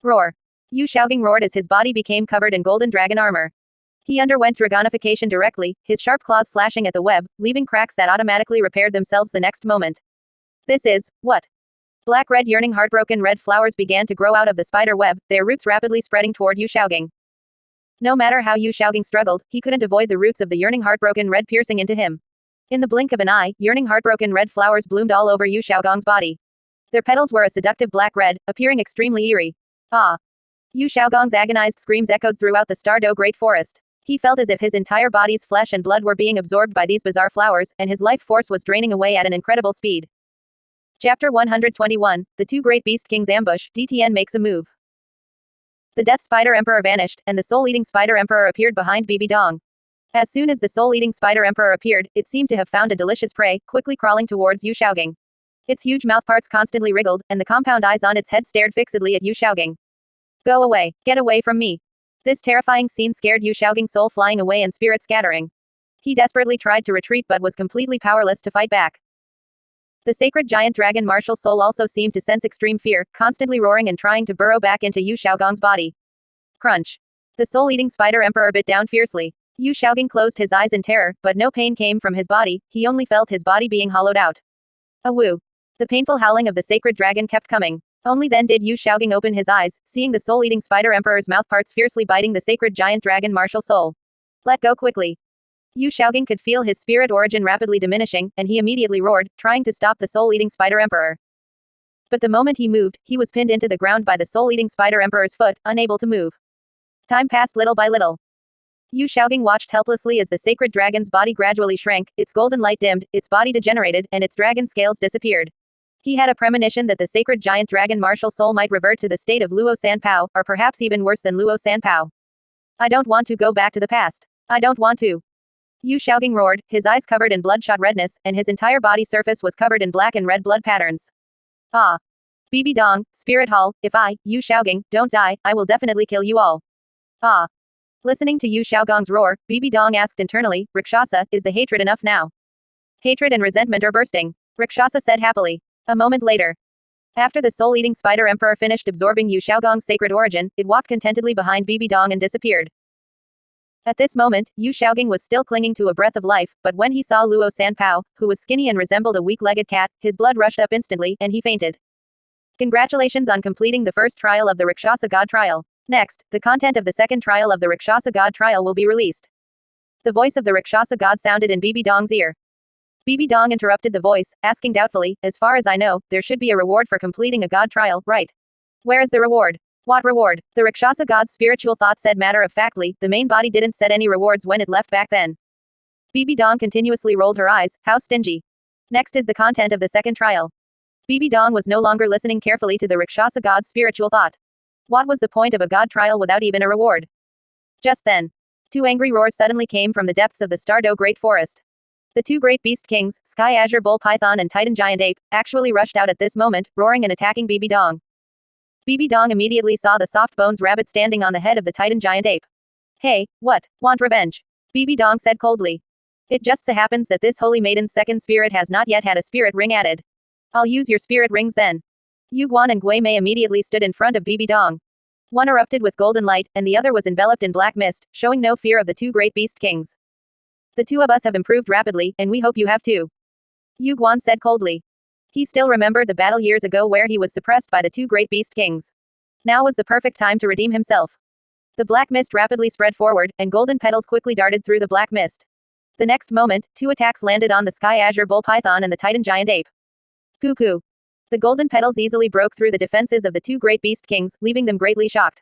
Roar. Yu Xiaogang roared as his body became covered in golden dragon armor. He underwent dragonification directly, his sharp claws slashing at the web, leaving cracks that automatically repaired themselves the next moment. This is, what? Black-red yearning heartbroken red flowers began to grow out of the spider web, their roots rapidly spreading toward Yu Xiaoging. No matter how Yu Xiaoging struggled, he couldn't avoid the roots of the yearning heartbroken red piercing into him. In the blink of an eye, yearning heartbroken red flowers bloomed all over Yu Xiaogong's body. Their petals were a seductive black-red, appearing extremely eerie. Ah! Yu Xiaogong's agonized screams echoed throughout the Stardew Great Forest. He felt as if his entire body's flesh and blood were being absorbed by these bizarre flowers, and his life force was draining away at an incredible speed. Chapter 121, The Two Great Beast Kings Ambush, N.A.N makes a move. The Death Spider Emperor vanished, and the Soul-Eating Spider Emperor appeared behind Bibi Dong. As soon as the Soul-Eating Spider Emperor appeared, it seemed to have found a delicious prey, quickly crawling towards Yu Xiaoging. Its huge mouthparts constantly wriggled, and the compound eyes on its head stared fixedly at Yu Xiaoging. Go away, get away from me. This terrifying scene scared Yu Xiaoging's soul flying away and spirit scattering. He desperately tried to retreat but was completely powerless to fight back. The sacred giant dragon martial soul also seemed to sense extreme fear, constantly roaring and trying to burrow back into Yu Xiaogong's body. Crunch. The soul-eating spider emperor bit down fiercely. Yu Xiaoging closed his eyes in terror, but no pain came from his body, he only felt his body being hollowed out. A woo. The painful howling of the sacred dragon kept coming. Only then did Yu Xiaoging open his eyes, seeing the soul-eating spider emperor's mouthparts fiercely biting the sacred giant dragon martial soul. Let go quickly. Yu Xiaoging could feel his spirit origin rapidly diminishing, and he immediately roared, trying to stop the soul-eating spider emperor. But the moment he moved, he was pinned into the ground by the soul-eating spider emperor's foot, unable to move. Time passed little by little. Yu Xiaoging watched helplessly as the sacred dragon's body gradually shrank, its golden light dimmed, its body degenerated, and its dragon scales disappeared. He had a premonition that the sacred giant dragon martial soul might revert to the state of Luo Sanpao, or perhaps even worse than Luo Sanpao. I don't want to go back to the past. I don't want to. Yu Xiaoging roared, his eyes covered in bloodshot redness, and his entire body surface was covered in black and red blood patterns. Ah. Bibi Dong, Spirit Hall, if I, Yu Xiaoging, don't die, I will definitely kill you all. Ah. Listening to Yu Xiaogong's roar, Bibi Dong asked internally, Rakshasa, is the hatred enough now? Hatred and resentment are bursting. Rakshasa said happily. A moment later. After the soul-eating spider emperor finished absorbing Yu Xiaogong's sacred origin, it walked contentedly behind Bibi Dong and disappeared. At this moment, Yu Xiaoging was still clinging to a breath of life, but when he saw Luo Sanpao, who was skinny and resembled a weak-legged cat, his blood rushed up instantly, and he fainted. Congratulations on completing the first trial of the Rakshasa God trial. Next, the content of the second trial of the Rakshasa God trial will be released. The voice of the Rakshasa God sounded in Bibi Dong's ear. Bibi Dong interrupted the voice, asking doubtfully, as far as I know, there should be a reward for completing a God trial, right? Where is the reward? What reward? The Rakshasa God's spiritual thought said matter-of-factly, the main body didn't set any rewards when it left back then. Bibi Dong continuously rolled her eyes, how stingy. Next is the content of the second trial. Bibi Dong was no longer listening carefully to the Rakshasa God's spiritual thought. What was the point of a God trial without even a reward? Just then. Two angry roars suddenly came from the depths of the Stardew Great Forest. The two great beast kings, Sky Azure Bull Python and Titan Giant Ape, actually rushed out at this moment, roaring and attacking Bibi Dong. Bibi Dong immediately saw the soft bones rabbit standing on the head of the Titan Giant Ape. Hey, what? Want revenge? Bibi Dong said coldly. It just so happens that this holy maiden's second spirit has not yet had a spirit ring added. I'll use your spirit rings then. Yu Guan and Gui Mei immediately stood in front of Bibi Dong. One erupted with golden light, and the other was enveloped in black mist, showing no fear of the two great beast kings. The two of us have improved rapidly, and we hope you have too. Yu Guan said coldly. He still remembered the battle years ago where he was suppressed by the two great beast kings. Now was the perfect time to redeem himself. The black mist rapidly spread forward, and golden petals quickly darted through the black mist. The next moment, two attacks landed on the Sky Azure Bull Python and the Titan Giant Ape. Poo-poo. The golden petals easily broke through the defenses of the two great beast kings, leaving them greatly shocked.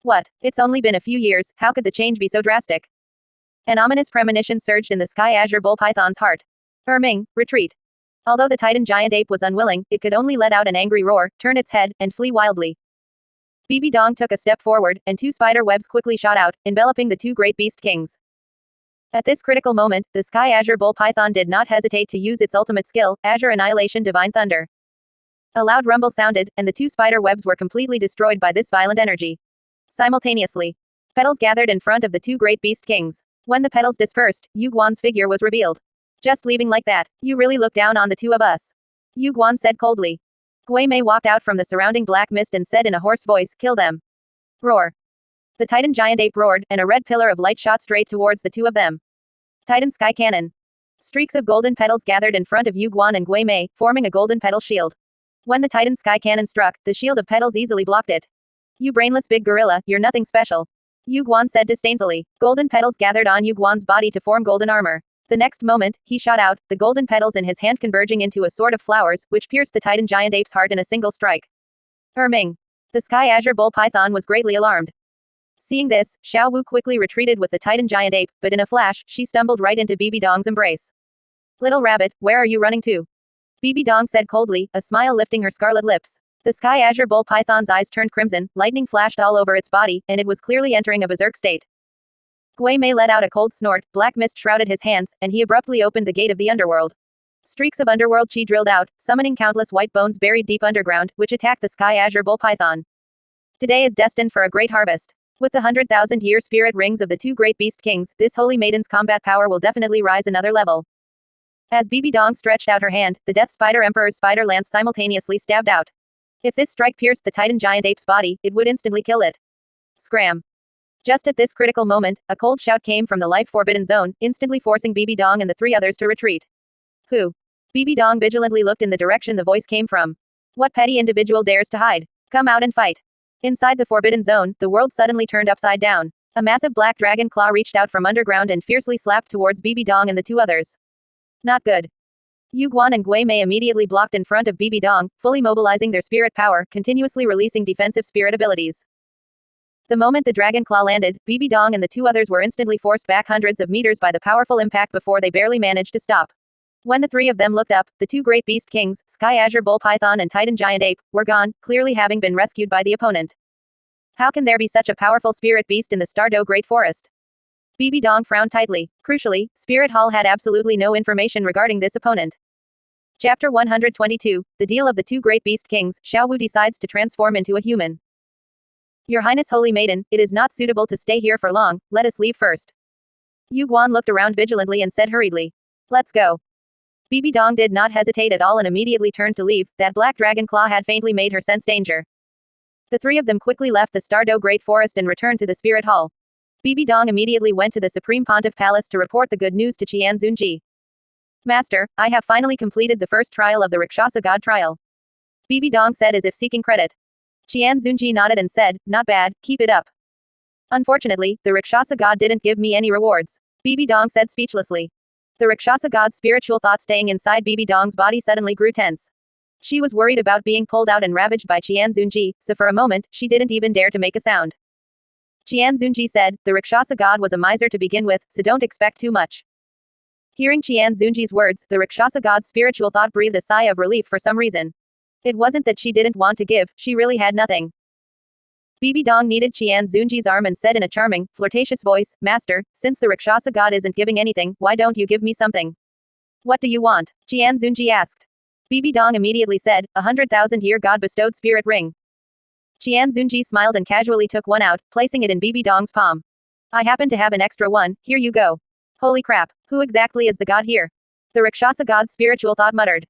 What? It's only been a few years, how could the change be so drastic? An ominous premonition surged in the Sky Azure Bull Python's heart. Erming, retreat. Although the Titan Giant Ape was unwilling, it could only let out an angry roar, turn its head, and flee wildly. Bibi Dong took a step forward, and two spider webs quickly shot out, enveloping the two great beast kings. At this critical moment, the Sky Azure Bull Python did not hesitate to use its ultimate skill, Azure Annihilation Divine Thunder. A loud rumble sounded, and the two spider webs were completely destroyed by this violent energy. Simultaneously, petals gathered in front of the two great beast kings. When the petals dispersed, Yu Guan's figure was revealed. Just leaving like that, you really look down on the two of us. Yu Guan said coldly. Gui Mei walked out from the surrounding black mist and said in a hoarse voice, kill them. Roar. The Titan giant ape roared, and a red pillar of light shot straight towards the two of them. Titan Sky Cannon. Streaks of golden petals gathered in front of N.A.N and Gui Mei, forming a golden petal shield. When the Titan Sky Cannon struck, the shield of petals easily blocked it. You brainless big gorilla, you're nothing special. N.A.N said disdainfully. Golden petals gathered on N.A.N's body to form golden armor. The next moment, he shot out, the golden petals in his hand converging into a sword of flowers, which pierced the Titan giant ape's heart in a single strike. Erming. The Sky Azure Bull Python was greatly alarmed. Seeing this, Xiao Wu quickly retreated with the Titan giant ape, but in a flash, she stumbled right into Bibi Dong's embrace. Little rabbit, where are you running to? Bibi Dong said coldly, a smile lifting her scarlet lips. The Sky Azure Bull Python's eyes turned crimson, lightning flashed all over its body, and it was clearly entering a berserk state. Gui Mei let out a cold snort, black mist shrouded his hands, and he abruptly opened the gate of the underworld. Streaks of underworld chi drilled out, summoning countless white bones buried deep underground, which attacked the Sky Azure Bull Python. Today is destined for a great harvest. With the 100,000-year spirit rings of the two great beast kings, this holy maiden's combat power will definitely rise another level. As Bibi Dong stretched out her hand, the Death Spider Emperor's spider lance simultaneously stabbed out. If this strike pierced the Titan giant ape's body, it would instantly kill it. Scram. Just at this critical moment, a cold shout came from the life-forbidden zone, instantly forcing Bibi Dong and the three others to retreat. Who? Bibi Dong vigilantly looked in the direction the voice came from. What petty individual dares to hide? Come out and fight. Inside the forbidden zone, the world suddenly turned upside down. A massive black dragon claw reached out from underground and fiercely slapped towards Bibi Dong and the two others. Not good. N.A.N and Gui Mei immediately blocked in front of Bibi Dong, fully mobilizing their spirit power, continuously releasing defensive spirit abilities. The moment the dragon claw landed, Bibi Dong and the two others were instantly forced back hundreds of meters by the powerful impact before they barely managed to stop. When the three of them looked up, the two great beast kings, Sky Azure Bull Python and Titan Giant Ape, were gone, clearly having been rescued by the opponent. How can there be such a powerful spirit beast in the Stardew Great Forest? Bibi Dong frowned tightly. Crucially, Spirit Hall had absolutely no information regarding this opponent. Chapter 122, The Deal of the Two Great Beast Kings, Xiao Wu decides to transform into a human. Your Highness Holy Maiden, it is not suitable to stay here for long, let us leave first. N.A.N looked around vigilantly and said hurriedly. Let's go. Bibi Dong did not hesitate at all and immediately turned to leave, that black dragon claw had faintly made her sense danger. The three of them quickly left the Stardew Great Forest and returned to the Spirit Hall. Bibi Dong immediately went to the Supreme Pontiff Palace to report the good news to Qian Zunji. Master, I have finally completed the first trial of the Rakshasa God trial. Bibi Dong said as if seeking credit. Qian Zunji nodded and said, not bad, keep it up. Unfortunately, the Rakshasa God didn't give me any rewards. Bibi Dong said speechlessly. The Rakshasa God's spiritual thought staying inside Bibi Dong's body suddenly grew tense. She was worried about being pulled out and ravaged by Qian Zunji, so for a moment, she didn't even dare to make a sound. Qian Zunji said, the Rakshasa God was a miser to begin with, so don't expect too much. Hearing Qian Zunji's words, the Rakshasa God's spiritual thought breathed a sigh of relief for some reason. It wasn't that she didn't want to give, she really had nothing. Bibi Dong kneaded Qian Zunji's arm and said in a charming, flirtatious voice, Master, since the Rakshasa God isn't giving anything, why don't you give me something? What do you want? Qian Zunji asked. Bibi Dong immediately said, 100,000-year God bestowed spirit ring. Qian Zunji smiled and casually took one out, placing it in Bibi Dong's palm. I happen to have an extra one, here you go. Holy crap, who exactly is the god here? The Rakshasa God's spiritual thought muttered.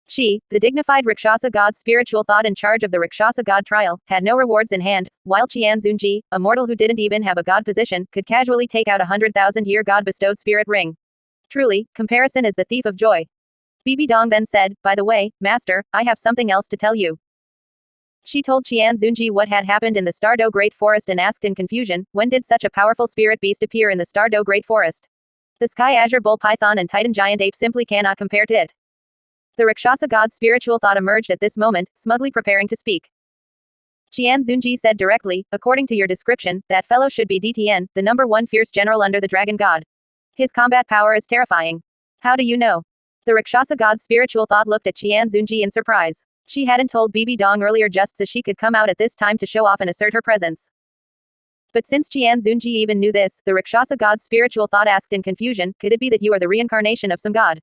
She, the dignified Rakshasa God's spiritual thought in charge of the Rakshasa God trial, had no rewards in hand, while Qian Zunji, a mortal who didn't even have a god position, could casually take out a 100,000-year God bestowed spirit ring. Truly, comparison is the thief of joy. Bibi Dong then said, by the way, Master, I have something else to tell you. She told Qian Zunji what had happened in the Stardew Great Forest and asked in confusion, when did such a powerful spirit beast appear in the Stardew Great Forest? The Sky Azure Bull Python and Titan Giant Ape simply cannot compare to it. The Rakshasa God's spiritual thought emerged at this moment, smugly preparing to speak. Qian Zunji said directly, according to your description, that fellow should be N.A.N, the #1 fierce general under the Dragon God. His combat power is terrifying. How do you know? The Rakshasa God's spiritual thought looked at Qian Zunji in surprise. She hadn't told Bibi Dong earlier just so she could come out at this time to show off and assert her presence. But since Qian Zunji even knew this, the Rakshasa God's spiritual thought asked in confusion, could it be that you are the reincarnation of some god?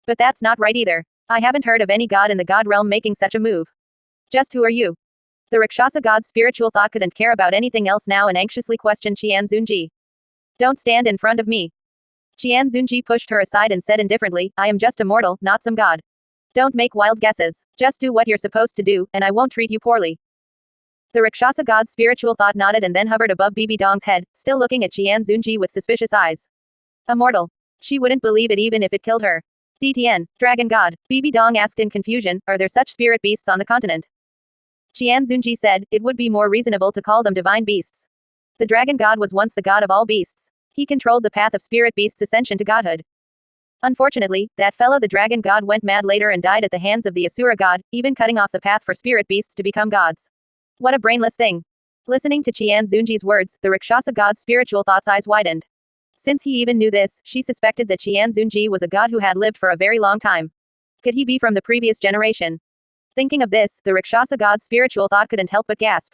But that's not right either. I haven't heard of any god in the god realm making such a move. Just who are you? The Rakshasa God's spiritual thought couldn't care about anything else now and anxiously questioned Qian Zunji. Don't stand in front of me. Qian Zunji pushed her aside and said indifferently, I am just a mortal, not some god. Don't make wild guesses. Just do what you're supposed to do, and I won't treat you poorly. The Rakshasa god's spiritual thought nodded and then hovered above Bibi Dong's head, still looking at Qian Zunji with suspicious eyes. A mortal. She wouldn't believe it even if it killed her. DTN, Dragon God, Bibi Dong asked in confusion, are there such spirit beasts on the continent? Qian Zunji said, it would be more reasonable to call them divine beasts. The Dragon God was once the god of all beasts. He controlled the path of spirit beasts' ascension to godhood. Unfortunately, that fellow the Dragon God went mad later and died at the hands of the Asura God, even cutting off the path for spirit beasts to become gods. What a brainless thing. Listening to Qian Zunji's words, the Rakshasa god's spiritual thoughts eyes widened. Since he even knew this, she suspected that Qian Zunji was a god who had lived for a very long time. Could he be from the previous generation? Thinking of this, the Rakshasa god's spiritual thought couldn't help but gasp.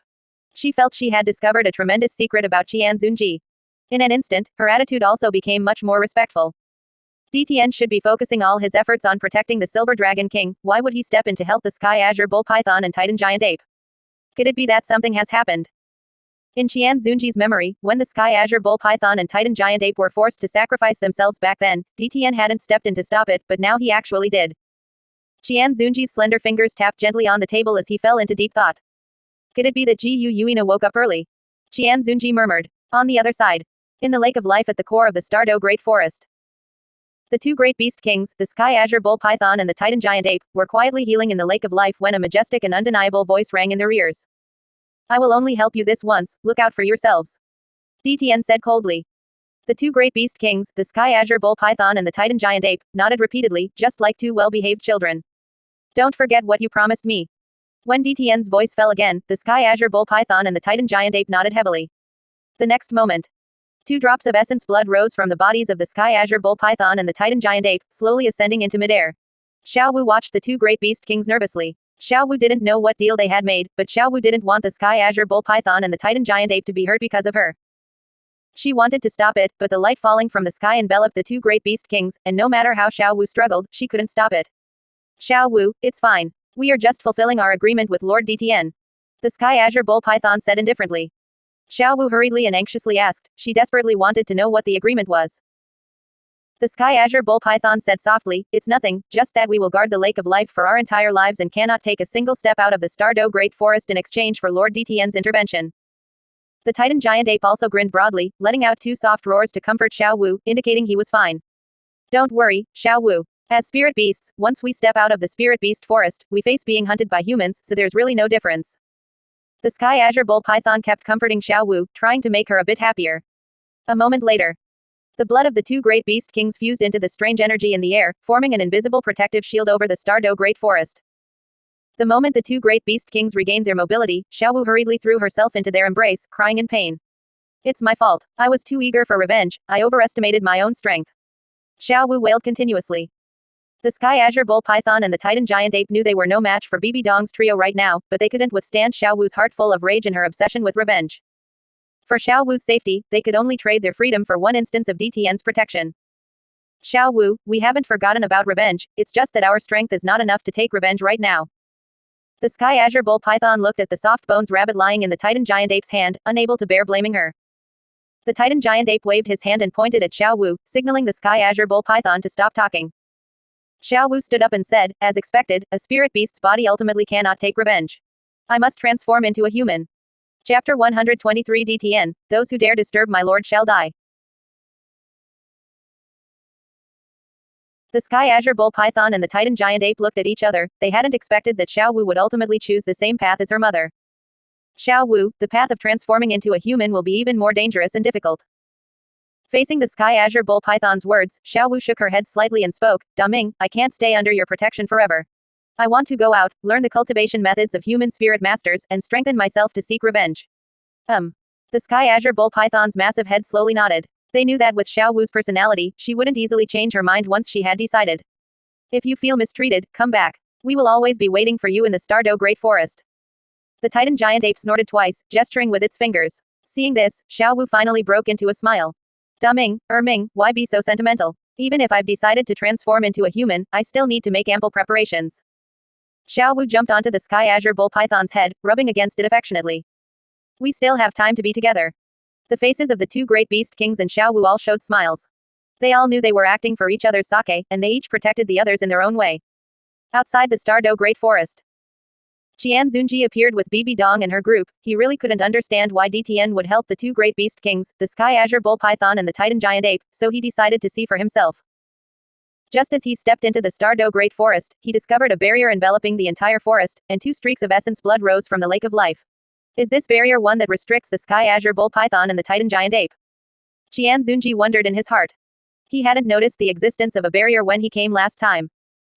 She felt she had discovered a tremendous secret about Qian Zunji. In an instant, her attitude also became much more respectful. DTN should be focusing all his efforts on protecting the Silver Dragon King. Why would he step in to help the Sky Azure Bull Python and Titan Giant Ape? Could it be that something has happened? In Qian Zunji's memory, when the Sky Azure Bull Python and Titan Giant Ape were forced to sacrifice themselves back then, DTN hadn't stepped in to stop it, but now he actually did. Qian Zunji's slender fingers tapped gently on the table as he fell into deep thought. Could it be that Ji Yuina woke up early? Qian Zunji murmured. On the other side. In the lake of life at the core of the Stardow Great Forest. The two great beast kings, the Sky Azure Bull Python and the Titan Giant Ape, were quietly healing in the lake of life when a majestic and undeniable voice rang in their ears. I will only help you this once, look out for yourselves. DTN said coldly. The two great beast kings, the Sky Azure Bull Python and the Titan Giant Ape, nodded repeatedly, just like two well-behaved children. Don't forget what you promised me. When DTN's voice fell again, the Sky Azure Bull Python and the Titan Giant Ape nodded heavily. The next moment, 2 drops of essence blood rose from the bodies of the Sky Azure Bull Python and the Titan Giant Ape, slowly ascending into midair. Xiao Wu watched the two great beast kings nervously. Xiao Wu didn't know what deal they had made, but Xiao Wu didn't want the Sky Azure Bull Python and the Titan Giant Ape to be hurt because of her. She wanted to stop it, but the light falling from the sky enveloped the two great beast kings, and no matter how Xiao Wu struggled, she couldn't stop it. Xiao Wu, it's fine. We are just fulfilling our agreement with Lord DTN. The Sky Azure Bull Python said indifferently. Xiao Wu hurriedly and anxiously asked. She desperately wanted to know what the agreement was. The Sky Azure Bull Python said softly, it's nothing, just that we will guard the Lake of Life for our entire lives and cannot take a single step out of the Stardow Great Forest in exchange for Lord DTN's intervention. The Titan Giant Ape also grinned broadly, letting out 2 soft roars to comfort Xiao Wu, indicating he was fine. Don't worry, Xiao Wu. As spirit beasts, once we step out of the spirit beast forest, we face being hunted by humans, so there's really no difference. The Sky Azure Bull Python kept comforting Xiao Wu, trying to make her a bit happier. A moment later, the blood of the two great beast kings fused into the strange energy in the air, forming an invisible protective shield over the Stardow Great Forest. The moment the two great beast kings regained their mobility, Xiao Wu hurriedly threw herself into their embrace, crying in pain. It's my fault. I was too eager for revenge. I overestimated my own strength. Xiao Wu wailed continuously. The Sky Azure Bull Python and the Titan Giant Ape knew they were no match for Bibi Dong's trio right now, but they couldn't withstand Xiao Wu's heart full of rage and her obsession with revenge. For Xiao Wu's safety, they could only trade their freedom for one instance of DTN's protection. Xiao Wu, we haven't forgotten about revenge, it's just that our strength is not enough to take revenge right now. The Sky Azure Bull Python looked at the soft bones rabbit lying in the Titan Giant Ape's hand, unable to bear blaming her. The Titan Giant Ape waved his hand and pointed at Xiao Wu, signaling the Sky Azure Bull Python to stop talking. Xiao Wu stood up and said, as expected, a spirit beast's body ultimately cannot take revenge. I must transform into a human. Chapter 123 DTN, those who dare disturb my lord shall die. The Sky Azure Bull Python and the Titan Giant Ape looked at each other. They hadn't expected that Xiao Wu would ultimately choose the same path as her mother. Xiao Wu, the path of transforming into a human will be even more dangerous and difficult. Facing the Sky Azure Bull Python's words, Xiao Wu shook her head slightly and spoke, Da Ming, I can't stay under your protection forever. I want to go out, learn the cultivation methods of human spirit masters, and strengthen myself to seek revenge. The Sky Azure Bull Python's massive head slowly nodded. They knew that with Xiao Wu's personality, she wouldn't easily change her mind once she had decided. If you feel mistreated, come back. We will always be waiting for you in the Stardow Great Forest. The Titan Giant Ape snorted twice, gesturing with its fingers. Seeing this, Xiao Wu finally broke into a smile. Da Ming, Ming, why be so sentimental? Even if I've decided to transform into a human, I still need to make ample preparations. Xiao Wu jumped onto the Sky Azure Bull Python's head, rubbing against it affectionately. We still have time to be together. The faces of the two great beast kings and Xiao Wu all showed smiles. They all knew they were acting for each other's sake, and they each protected the others in their own way. Outside the Stardow Great Forest, Qian Zunji appeared with Bibi Dong and her group. He really couldn't understand why DTN would help the two great beast kings, the Sky Azure Bull Python and the Titan Giant Ape, so he decided to see for himself. Just as he stepped into the Stardow Great Forest, he discovered a barrier enveloping the entire forest, and two streaks of essence blood rose from the Lake of Life. Is this barrier one that restricts the Sky Azure Bull Python and the Titan Giant Ape? Qian Zunji wondered in his heart. He hadn't noticed the existence of a barrier when he came last time.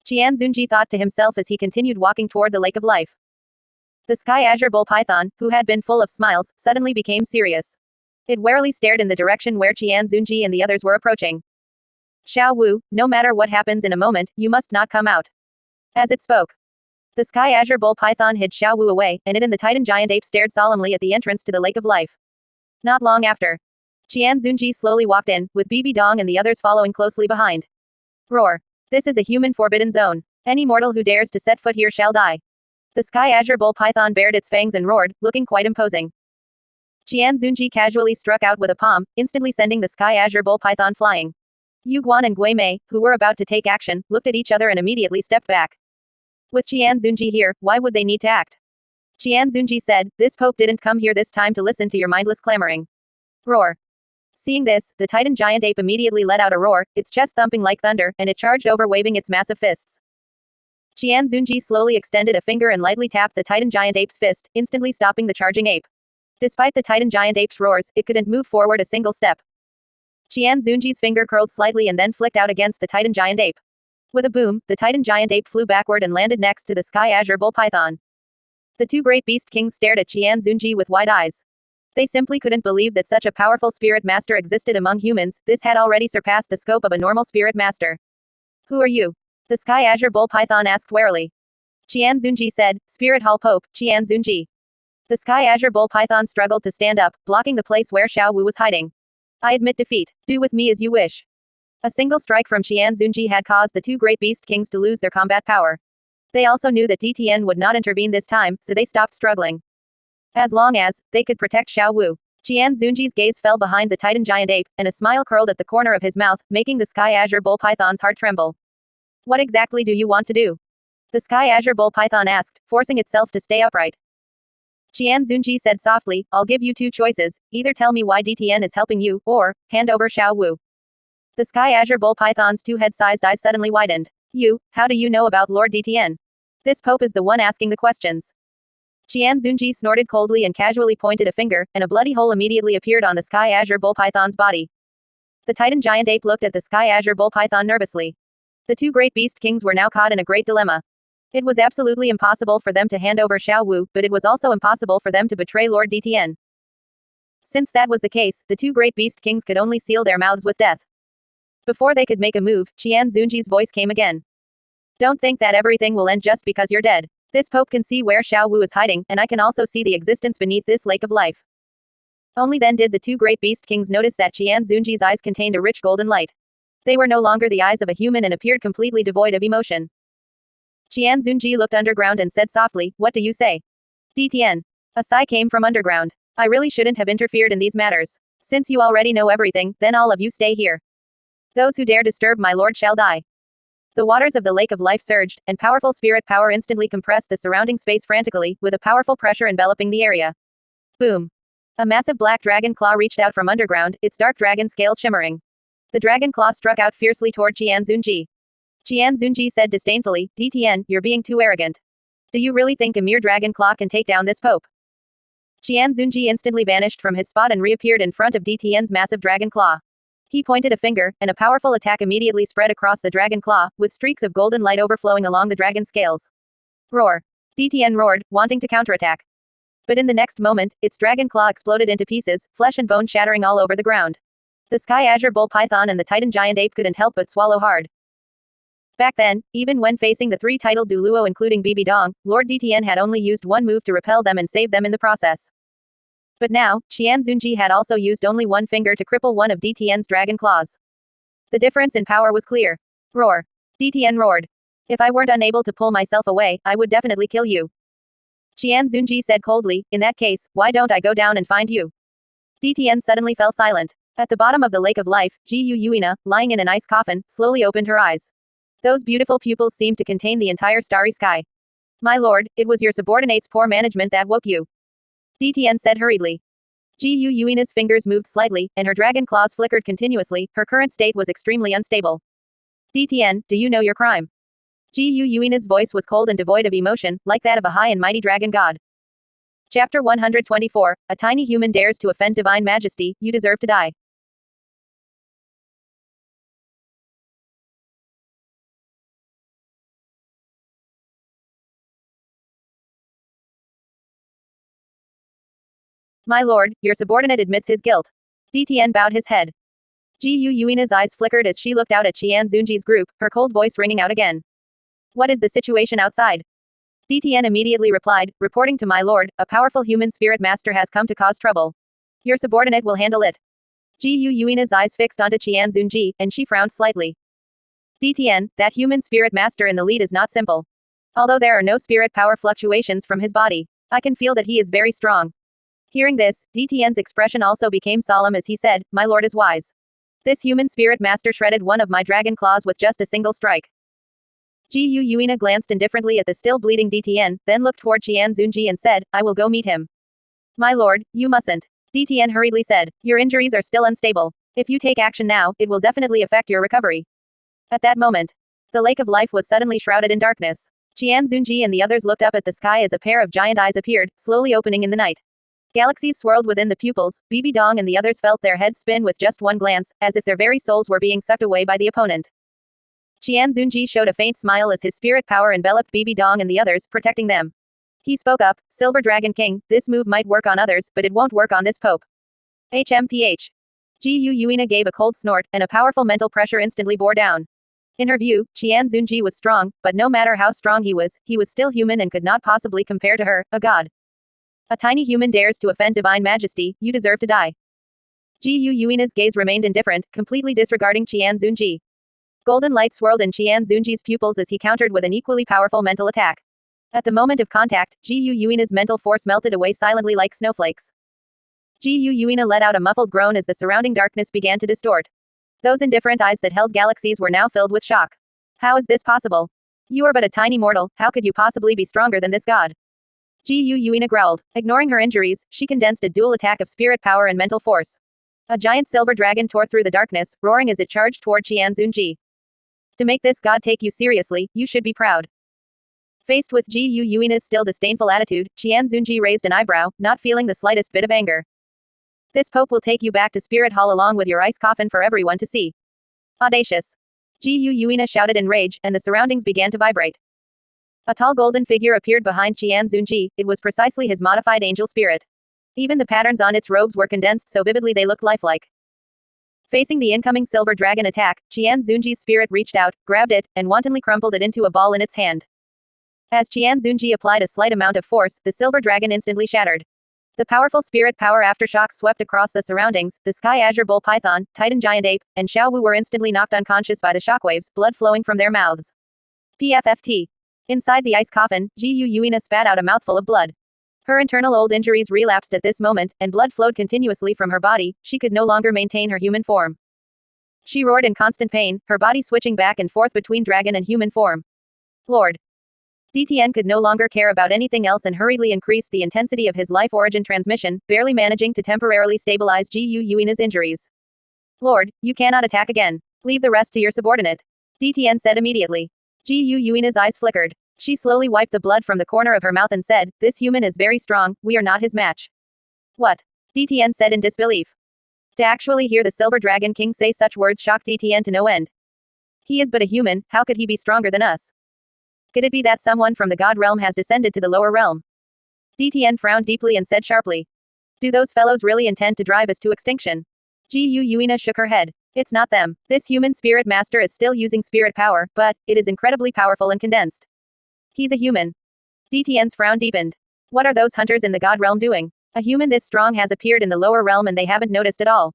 Qian Zunji thought to himself as he continued walking toward the Lake of Life. The Sky Azure Bull Python, who had been full of smiles, suddenly became serious. It warily stared in the direction where Qian Zunji and the others were approaching. Xiao Wu, no matter what happens in a moment, you must not come out. As it spoke, the Sky Azure Bull Python hid Xiao Wu away, and it and the Titan Giant Ape stared solemnly at the entrance to the Lake of Life. Not long after, Qian Zunji slowly walked in, with Bibi Dong and the others following closely behind. Roar. This is a human forbidden zone. Any mortal who dares to set foot here shall die. The Sky Azure Bull Python bared its fangs and roared, looking quite imposing. Qian Zunji casually struck out with a palm, instantly sending the Sky Azure Bull Python flying. Yu Guan and Gui Mei, who were about to take action, looked at each other and immediately stepped back. With Qian Zunji here, why would they need to act? Qian Zunji said, this Pope didn't come here this time to listen to your mindless clamoring. Roar. Seeing this, the Titan Giant Ape immediately let out a roar, its chest thumping like thunder, and it charged over waving its massive fists. Qian Zunji slowly extended a finger and lightly tapped the Titan Giant Ape's fist, instantly stopping the charging ape. Despite the Titan Giant Ape's roars, it couldn't move forward a single step. Qian Zunji's finger curled slightly and then flicked out against the Titan Giant Ape. With a boom, the Titan Giant Ape flew backward and landed next to the Sky Azure Bull Python. The two great beast kings stared at Qian Zunji with wide eyes. They simply couldn't believe that such a powerful spirit master existed among humans. This had already surpassed the scope of a normal spirit master. Who are you? The Sky Azure Bull Python asked warily. Qian Zunji said, Spirit Hall Pope, Qian Zunji. The Sky Azure Bull Python struggled to stand up, blocking the place where Xiao Wu was hiding. I admit defeat. Do with me as you wish. A single strike from Qian Zunji had caused the two great beast kings to lose their combat power. They also knew that DTN would not intervene this time, so they stopped struggling. As long as they could protect Xiao Wu. Qian Zunji's gaze fell behind the Titan Giant Ape, and a smile curled at the corner of his mouth, making the Sky Azure Bull Python's heart tremble. What exactly do you want to do? The Sky Azure Bull Python asked, forcing itself to stay upright. Qian Zunji said softly, I'll give you two choices, either tell me why DTN is helping you, or hand over Xiao Wu. The Sky Azure Bull Python's two head-sized eyes suddenly widened. You, how do you know about Lord DTN? This Pope is the one asking the questions. Qian Zunji snorted coldly and casually pointed a finger, and a bloody hole immediately appeared on the Sky Azure Bull Python's body. The Titan Giant Ape looked at the Sky Azure Bull Python nervously. The two great beast kings were now caught in a great dilemma. It was absolutely impossible for them to hand over Xiao Wu, but it was also impossible for them to betray Lord DTN. Since that was the case, the two great beast kings could only seal their mouths with death. Before they could make a move, Qian Zunji's voice came again. Don't think that everything will end just because you're dead. This Pope can see where Xiao Wu is hiding, and I can also see the existence beneath this Lake of Life. Only then did the two great beast kings notice that Qian Zunji's eyes contained a rich golden light. They were no longer the eyes of a human and appeared completely devoid of emotion. Qian Zunji looked underground and said softly, what do you say? DTN. A sigh came from underground. I really shouldn't have interfered in these matters. Since you already know everything, then all of you stay here. Those who dare disturb my lord shall die. The waters of the Lake of Life surged, and powerful spirit power instantly compressed the surrounding space frantically, with a powerful pressure enveloping the area. Boom. A massive black dragon claw reached out from underground, its dark dragon scales shimmering. The dragon claw struck out fiercely toward Qian Zunji. Qian Zunji said disdainfully, DTN, you're being too arrogant. Do you really think a mere dragon claw can take down this Pope? Qian Zunji instantly vanished from his spot and reappeared in front of DTN's massive dragon claw. He pointed a finger, and a powerful attack immediately spread across the dragon claw, with streaks of golden light overflowing along the dragon scales. Roar. DTN roared, wanting to counterattack. But in the next moment, its dragon claw exploded into pieces, flesh and bone shattering all over the ground. The Sky Azure Bull Python and the Titan Giant Ape couldn't help but swallow hard. Back then, even when facing the three titled Duluo including Bibi Dong, Lord DTN had only used one move to repel them and save them in the process. But now, Qian Zunji had also used only one finger to cripple one of DTN's dragon claws. The difference in power was clear. Roar. DTN roared. If I weren't unable to pull myself away, I would definitely kill you. Qian Zunji said coldly, in that case, why don't I go down and find you? DTN suddenly fell silent. At the bottom of the Lake of Life, Ji Yuina, lying in an ice coffin, slowly opened her eyes. Those beautiful pupils seemed to contain the entire starry sky. My lord, it was your subordinate's poor management that woke you. DTN said hurriedly. Gu Yuina's fingers moved slightly, and her dragon claws flickered continuously. Her current state was extremely unstable. DTN, do you know your crime? Gu Yuina's voice was cold and devoid of emotion, like that of a high and mighty dragon god. Chapter 124, A tiny human dares to offend divine majesty, you deserve to die. My lord, your subordinate admits his guilt. DTN bowed his head. Gu Yuina's eyes flickered as she looked out at Qian Zunji's group, her cold voice ringing out again. What is the situation outside? DTN immediately replied, reporting to my lord, a powerful human spirit master has come to cause trouble. Your subordinate will handle it. Gu Yuina's eyes fixed onto Qian Zunji, and she frowned slightly. DTN, that human spirit master in the lead is not simple. Although there are no spirit power fluctuations from his body, I can feel that he is very strong. Hearing this, DTN's expression also became solemn as he said, my lord is wise. This human spirit master shredded one of my dragon claws with just a single strike. Gu Yuina glanced indifferently at the still bleeding DTN, then looked toward Qian Zunji and said, I will go meet him. My lord, you mustn't. DTN hurriedly said, your injuries are still unstable. If you take action now, it will definitely affect your recovery. At that moment, the lake of life was suddenly shrouded in darkness. Qian Zunji and the others looked up at the sky as a pair of giant eyes appeared, slowly opening in the night. Galaxies swirled within the pupils. Bibi Dong and the others felt their heads spin with just one glance, as if their very souls were being sucked away by the opponent. Qian Zunji showed a faint smile as his spirit power enveloped Bibi Dong and the others, protecting them. He spoke up, Silver Dragon King, this move might work on others, but it won't work on this Pope. HMPH. Gu Yuina gave a cold snort, and a powerful mental pressure instantly bore down. In her view, Qian Zunji was strong, but no matter how strong he was still human and could not possibly compare to her, a god. A tiny human dares to offend divine majesty, you deserve to die. Gu Yuina's gaze remained indifferent, completely disregarding Qian Zunji. Golden light swirled in Qian Zunji's pupils as he countered with an equally powerful mental attack. At the moment of contact, Gu Yuina's mental force melted away silently like snowflakes. Gu Yuina let out a muffled groan as the surrounding darkness began to distort. Those indifferent eyes that held galaxies were now filled with shock. How is this possible? You are but a tiny mortal, how could you possibly be stronger than this god? Gu Yuina growled. Ignoring her injuries, she condensed a dual attack of spirit power and mental force. A giant silver dragon tore through the darkness, roaring as it charged toward Qian Zunji. To make this god take you seriously, you should be proud. Faced with Gu Yuina's still disdainful attitude, Qian Zunji raised an eyebrow, not feeling the slightest bit of anger. This Pope will take you back to Spirit Hall along with your ice coffin for everyone to see. Audacious. Gu Yuina shouted in rage, and the surroundings began to vibrate. A tall golden figure appeared behind Qian Zunji, it was precisely his modified angel spirit. Even the patterns on its robes were condensed so vividly they looked lifelike. Facing the incoming silver dragon attack, Qian Zunji's spirit reached out, grabbed it, and wantonly crumpled it into a ball in its hand. As Qian Zunji applied a slight amount of force, the silver dragon instantly shattered. The powerful spirit power aftershocks swept across the surroundings. The Sky Azure Bull Python, Titan Giant Ape, and Xiao Wu were instantly knocked unconscious by the shockwaves, blood flowing from their mouths. PFFT. Inside the ice coffin, Gu Yuina spat out a mouthful of blood. Her internal old injuries relapsed at this moment, and blood flowed continuously from her body. She could no longer maintain her human form. She roared in constant pain, her body switching back and forth between dragon and human form. Lord. DTN could no longer care about anything else and hurriedly increased the intensity of his life origin transmission, barely managing to temporarily stabilize Gu Yuina's injuries. Lord, you cannot attack again. Leave the rest to your subordinate. DTN said immediately. Gu Yuina's eyes flickered. She slowly wiped the blood from the corner of her mouth and said, this human is very strong, we are not his match. What? DTN said in disbelief. To actually hear the Silver Dragon King say such words shocked DTN to no end. He is but a human, how could he be stronger than us? Could it be that someone from the god realm has descended to the lower realm? DTN frowned deeply and said sharply. Do those fellows really intend to drive us to extinction? Gu Yuina shook her head. It's not them. This human spirit master is still using spirit power, but it is incredibly powerful and condensed. He's a human. DTN's frown deepened. What are those hunters in the god realm doing? A human this strong has appeared in the lower realm and they haven't noticed at all.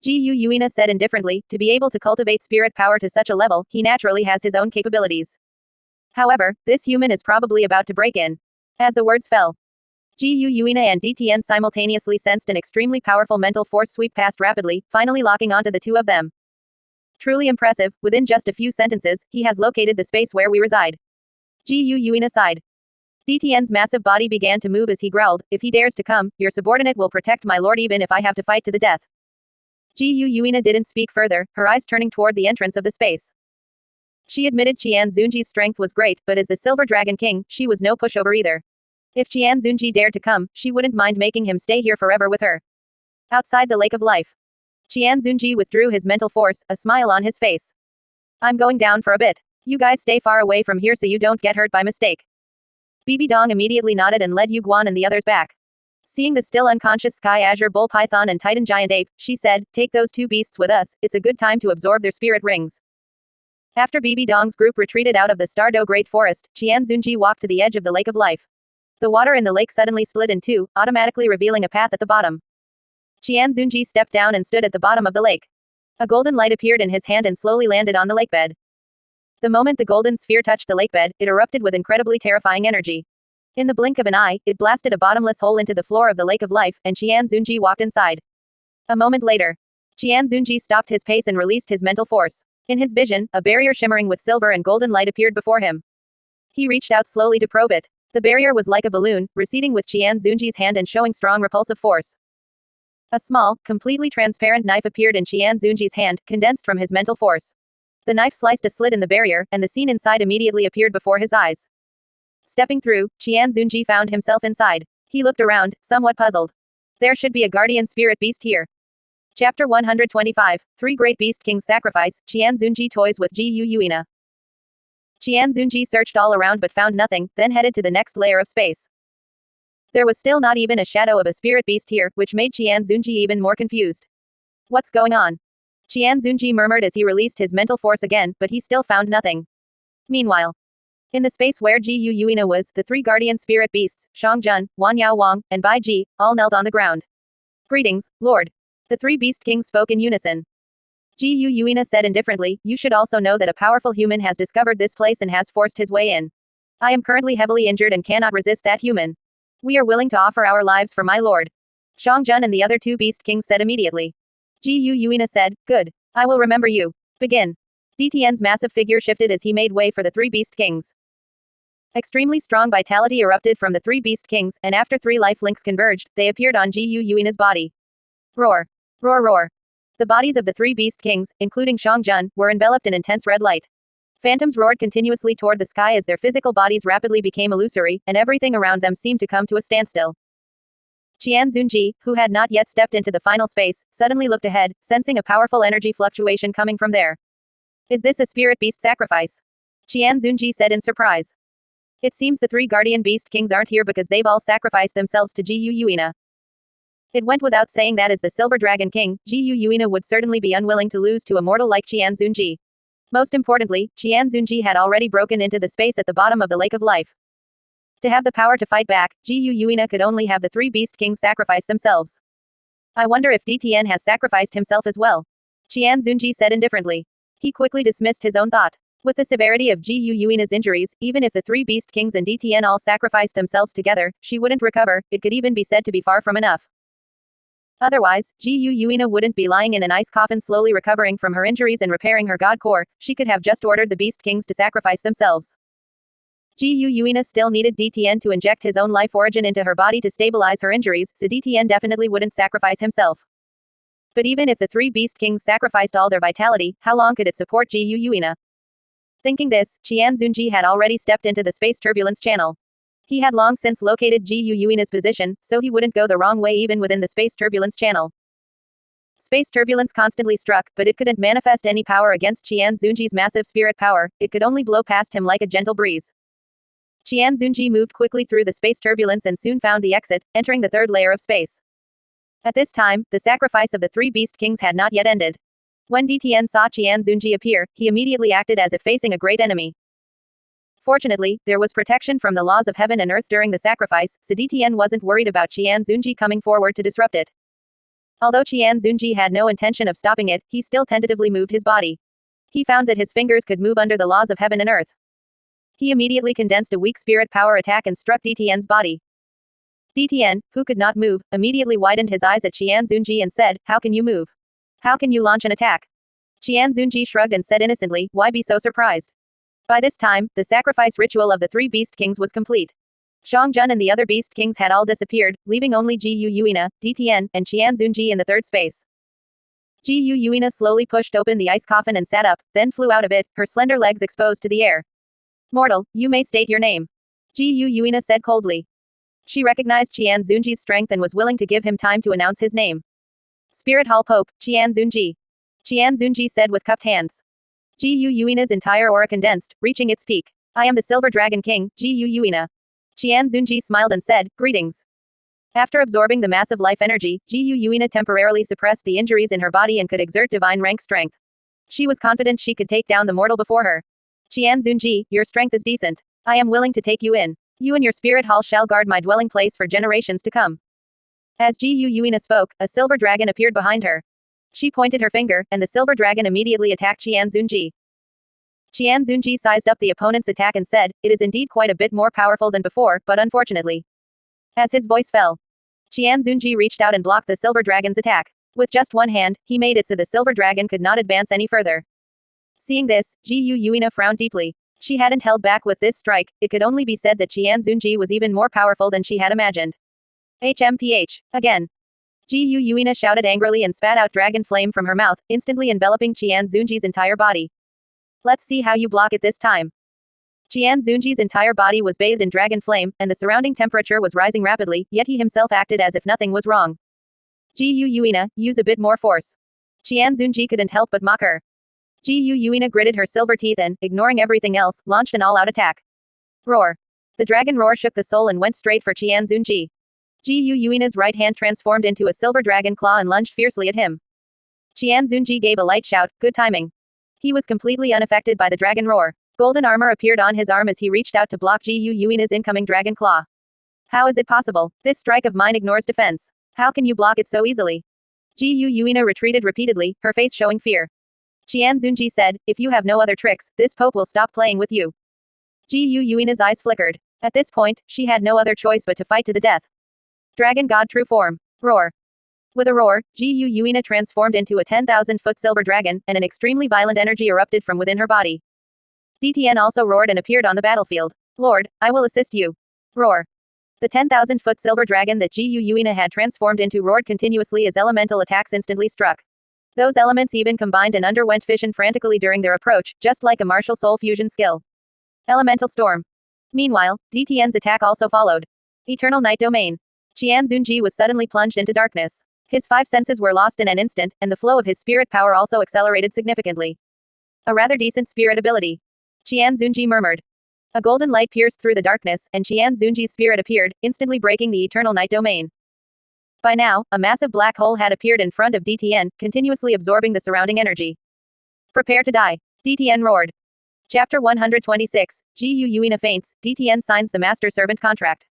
Gu Yuina said indifferently, to be able to cultivate spirit power to such a level, he naturally has his own capabilities. However, this human is probably about to break in. As the words fell, Gu Yuina and DTN simultaneously sensed an extremely powerful mental force sweep past rapidly, finally locking onto the two of them. Truly impressive, within just a few sentences, he has located the space where we reside. Gu Yuina sighed. DTN's massive body began to move as he growled, if he dares to come, your subordinate will protect my lord even if I have to fight to the death. Gu Yuina didn't speak further, her eyes turning toward the entrance of the space. She admitted Qian Zunji's strength was great, but as the Silver Dragon King, she was no pushover either. If Qian Zunji dared to come, she wouldn't mind making him stay here forever with her. Outside the Lake of Life. Qian Zunji withdrew his mental force, a smile on his face. I'm going down for a bit. You guys stay far away from here so you don't get hurt by mistake. Bibi Dong immediately nodded and led Yu Guan and the others back. Seeing the still unconscious Sky Azure Bull Python and Titan Giant Ape, she said, take those two beasts with us, it's a good time to absorb their spirit rings. After Bibi Dong's group retreated out of the Stardo Great Forest, Qian Zunji walked to the edge of the Lake of Life. The water in the lake suddenly split in two, automatically revealing a path at the bottom. Qian Zunji stepped down and stood at the bottom of the lake. A golden light appeared in his hand and slowly landed on the lakebed. The moment the golden sphere touched the lakebed, it erupted with incredibly terrifying energy. In the blink of an eye, it blasted a bottomless hole into the floor of the Lake of Life, and Qian Zunji walked inside. A moment later, Qian Zunji stopped his pace and released his mental force. In his vision, a barrier shimmering with silver and golden light appeared before him. He reached out slowly to probe it. The barrier was like a balloon, receding with Qian Zunji's hand and showing strong repulsive force. A small, completely transparent knife appeared in Qian Zunji's hand, condensed from his mental force. The knife sliced a slit in the barrier, and the scene inside immediately appeared before his eyes. Stepping through, Qian Zunji found himself inside. He looked around, somewhat puzzled. There should be a guardian spirit beast here. Chapter 125, Three Great Beast Kings Sacrifice, Qian Zunji toys with Gu Yuina. Qian Zunji searched all around but found nothing, then headed to the next layer of space. There was still not even a shadow of a spirit beast here, which made Qian Zunji even more confused. What's going on? Qian Zunji murmured as he released his mental force again, but he still found nothing. Meanwhile, in the space where Gu Yuina was, the three guardian spirit beasts, Shang Jun, Wan Yao Wang, and Bai Ji, all knelt on the ground. Greetings, Lord. The three beast kings spoke in unison. Gu Yuina said indifferently, you should also know that a powerful human has discovered this place and has forced his way in. I am currently heavily injured and cannot resist that human. We are willing to offer our lives for my lord. Shang Jun and the other two beast kings said immediately. Gu Yuina said, good. I will remember you. Begin. DTN's massive figure shifted as he made way for the three beast kings. Extremely strong vitality erupted from the three beast kings, and after three life links converged, they appeared on Gu Yuina's body. Roar. Roar roar. The bodies of the three beast kings, including Shang Jun, were enveloped in intense red light. Phantoms roared continuously toward the sky as their physical bodies rapidly became illusory, and everything around them seemed to come to a standstill. Qian Zunji, who had not yet stepped into the final space, suddenly looked ahead, sensing a powerful energy fluctuation coming from there. Is this a spirit beast sacrifice? Qian Zunji said in surprise. It seems the three guardian beast kings aren't here because they've all sacrificed themselves to Gu Yuina. It went without saying that as the Silver Dragon King, Gu Yuina would certainly be unwilling to lose to a mortal like Qian Zunji. Most importantly, Qian Zunji had already broken into the space at the bottom of the Lake of Life. To have the power to fight back, Gu Yuina could only have the three beast kings sacrifice themselves. I wonder if DTN has sacrificed himself as well. Qian Zunji said indifferently. He quickly dismissed his own thought. With the severity of Gu Yuina's injuries, even if the three beast kings and DTN all sacrificed themselves together, she wouldn't recover, it could even be said to be far from enough. Otherwise, Gu Yuina wouldn't be lying in an ice coffin slowly recovering from her injuries and repairing her god core, she could have just ordered the beast kings to sacrifice themselves. Gu Yuina still needed DTN to inject his own life origin into her body to stabilize her injuries, so DTN definitely wouldn't sacrifice himself. But even if the three beast kings sacrificed all their vitality, how long could it support Gu Yuina? Thinking this, Qian Zunji had already stepped into the space turbulence channel. He had long since located Gu Yuina's position, so he wouldn't go the wrong way even within the space turbulence channel. Space turbulence constantly struck, but it couldn't manifest any power against Qian Zunji's massive spirit power, it could only blow past him like a gentle breeze. Qian Zunji moved quickly through the space turbulence and soon found the exit, entering the third layer of space. At this time, the sacrifice of the three beast kings had not yet ended. When DTN saw Qian Zunji appear, he immediately acted as if facing a great enemy. Fortunately, there was protection from the laws of heaven and earth during the sacrifice, so DTN wasn't worried about Qian Zunji coming forward to disrupt it. Although Qian Zunji had no intention of stopping it, he still tentatively moved his body. He found that his fingers could move under the laws of heaven and earth. He immediately condensed a weak spirit power attack and struck DTN's body. DTN, who could not move, immediately widened his eyes at Qian Zunji and said, how can you move? How can you launch an attack? Qian Zunji shrugged and said innocently, why be so surprised? By this time, the sacrifice ritual of the three Beast Kings was complete. Xiangjun and the other Beast Kings had all disappeared, leaving only Ji Yuina, DTN, and Qian Zunji in the third space. Ji Yuina slowly pushed open the ice coffin and sat up, then flew out of it, her slender legs exposed to the air. Mortal, you may state your name. Ji Yuina said coldly. She recognized Qian Zunji's strength and was willing to give him time to announce his name. Spirit Hall Pope, Qian Zunji. Qian Zunji said with cupped hands. Ji Yuina's entire aura condensed, reaching its peak. I am the Silver Dragon King, Ji Yuina. Qian Zunji smiled and said, greetings. After absorbing the massive life energy, Ji Yuina temporarily suppressed the injuries in her body and could exert divine rank strength. She was confident she could take down the mortal before her. Qian Zunji, your strength is decent. I am willing to take you in. You and your spirit hall shall guard my dwelling place for generations to come. As Ji Yuina spoke, a silver dragon appeared behind her. She pointed her finger, and the silver dragon immediately attacked Qian Zunji. Qian Zunji sized up the opponent's attack and said, it is indeed quite a bit more powerful than before, but unfortunately. As his voice fell, Qian Zunji reached out and blocked the silver dragon's attack. With just one hand, he made it so the silver dragon could not advance any further. Seeing this, Ji Yuina frowned deeply. She hadn't held back with this strike, it could only be said that Qian Zunji was even more powerful than she had imagined. HMPH. Again. Ji Yuina shouted angrily and spat out dragon flame from her mouth, instantly enveloping Qian Zunji's entire body. Let's see how you block it this time. Qian Zunji's entire body was bathed in dragon flame, and the surrounding temperature was rising rapidly, yet he himself acted as if nothing was wrong. Ji Yuina, use a bit more force. Qian Zunji couldn't help but mock her. Ji Yuina gritted her silver teeth and, ignoring everything else, launched an all-out attack. Roar. The dragon roar shook the soul and went straight for Qian Zunji. Ji Yuina's right hand transformed into a silver dragon claw and lunged fiercely at him. Qian Zunji gave a light shout, good timing. He was completely unaffected by the dragon roar. Golden armor appeared on his arm as he reached out to block Ji Yuina's incoming dragon claw. How is it possible? This strike of mine ignores defense. How can you block it so easily? Ji Yuina retreated repeatedly, her face showing fear. Qian Zunji said, if you have no other tricks, this pope will stop playing with you. Ji Yuina's eyes flickered. At this point, she had no other choice but to fight to the death. Dragon God True Form. Roar. With a roar, Ji Yuina transformed into a 10,000-foot silver dragon, and an extremely violent energy erupted from within her body. DTN also roared and appeared on the battlefield. Lord, I will assist you. Roar. The 10,000-foot silver dragon that Ji Yuina had transformed into roared continuously as elemental attacks instantly struck. Those elements even combined and underwent fission frantically during their approach, just like a martial soul fusion skill. Elemental Storm. Meanwhile, DTN's attack also followed. Eternal Night Domain. Qian Zunji was suddenly plunged into darkness. His five senses were lost in an instant, and the flow of his spirit power also accelerated significantly. A rather decent spirit ability. Qian Zunji murmured. A golden light pierced through the darkness, and Qian Zunji's spirit appeared, instantly breaking the Eternal Night Domain. By now, a massive black hole had appeared in front of DTN, continuously absorbing the surrounding energy. Prepare to die. DTN roared. Chapter 126, Ji Yuina faints, DTN signs the Master Servant contract.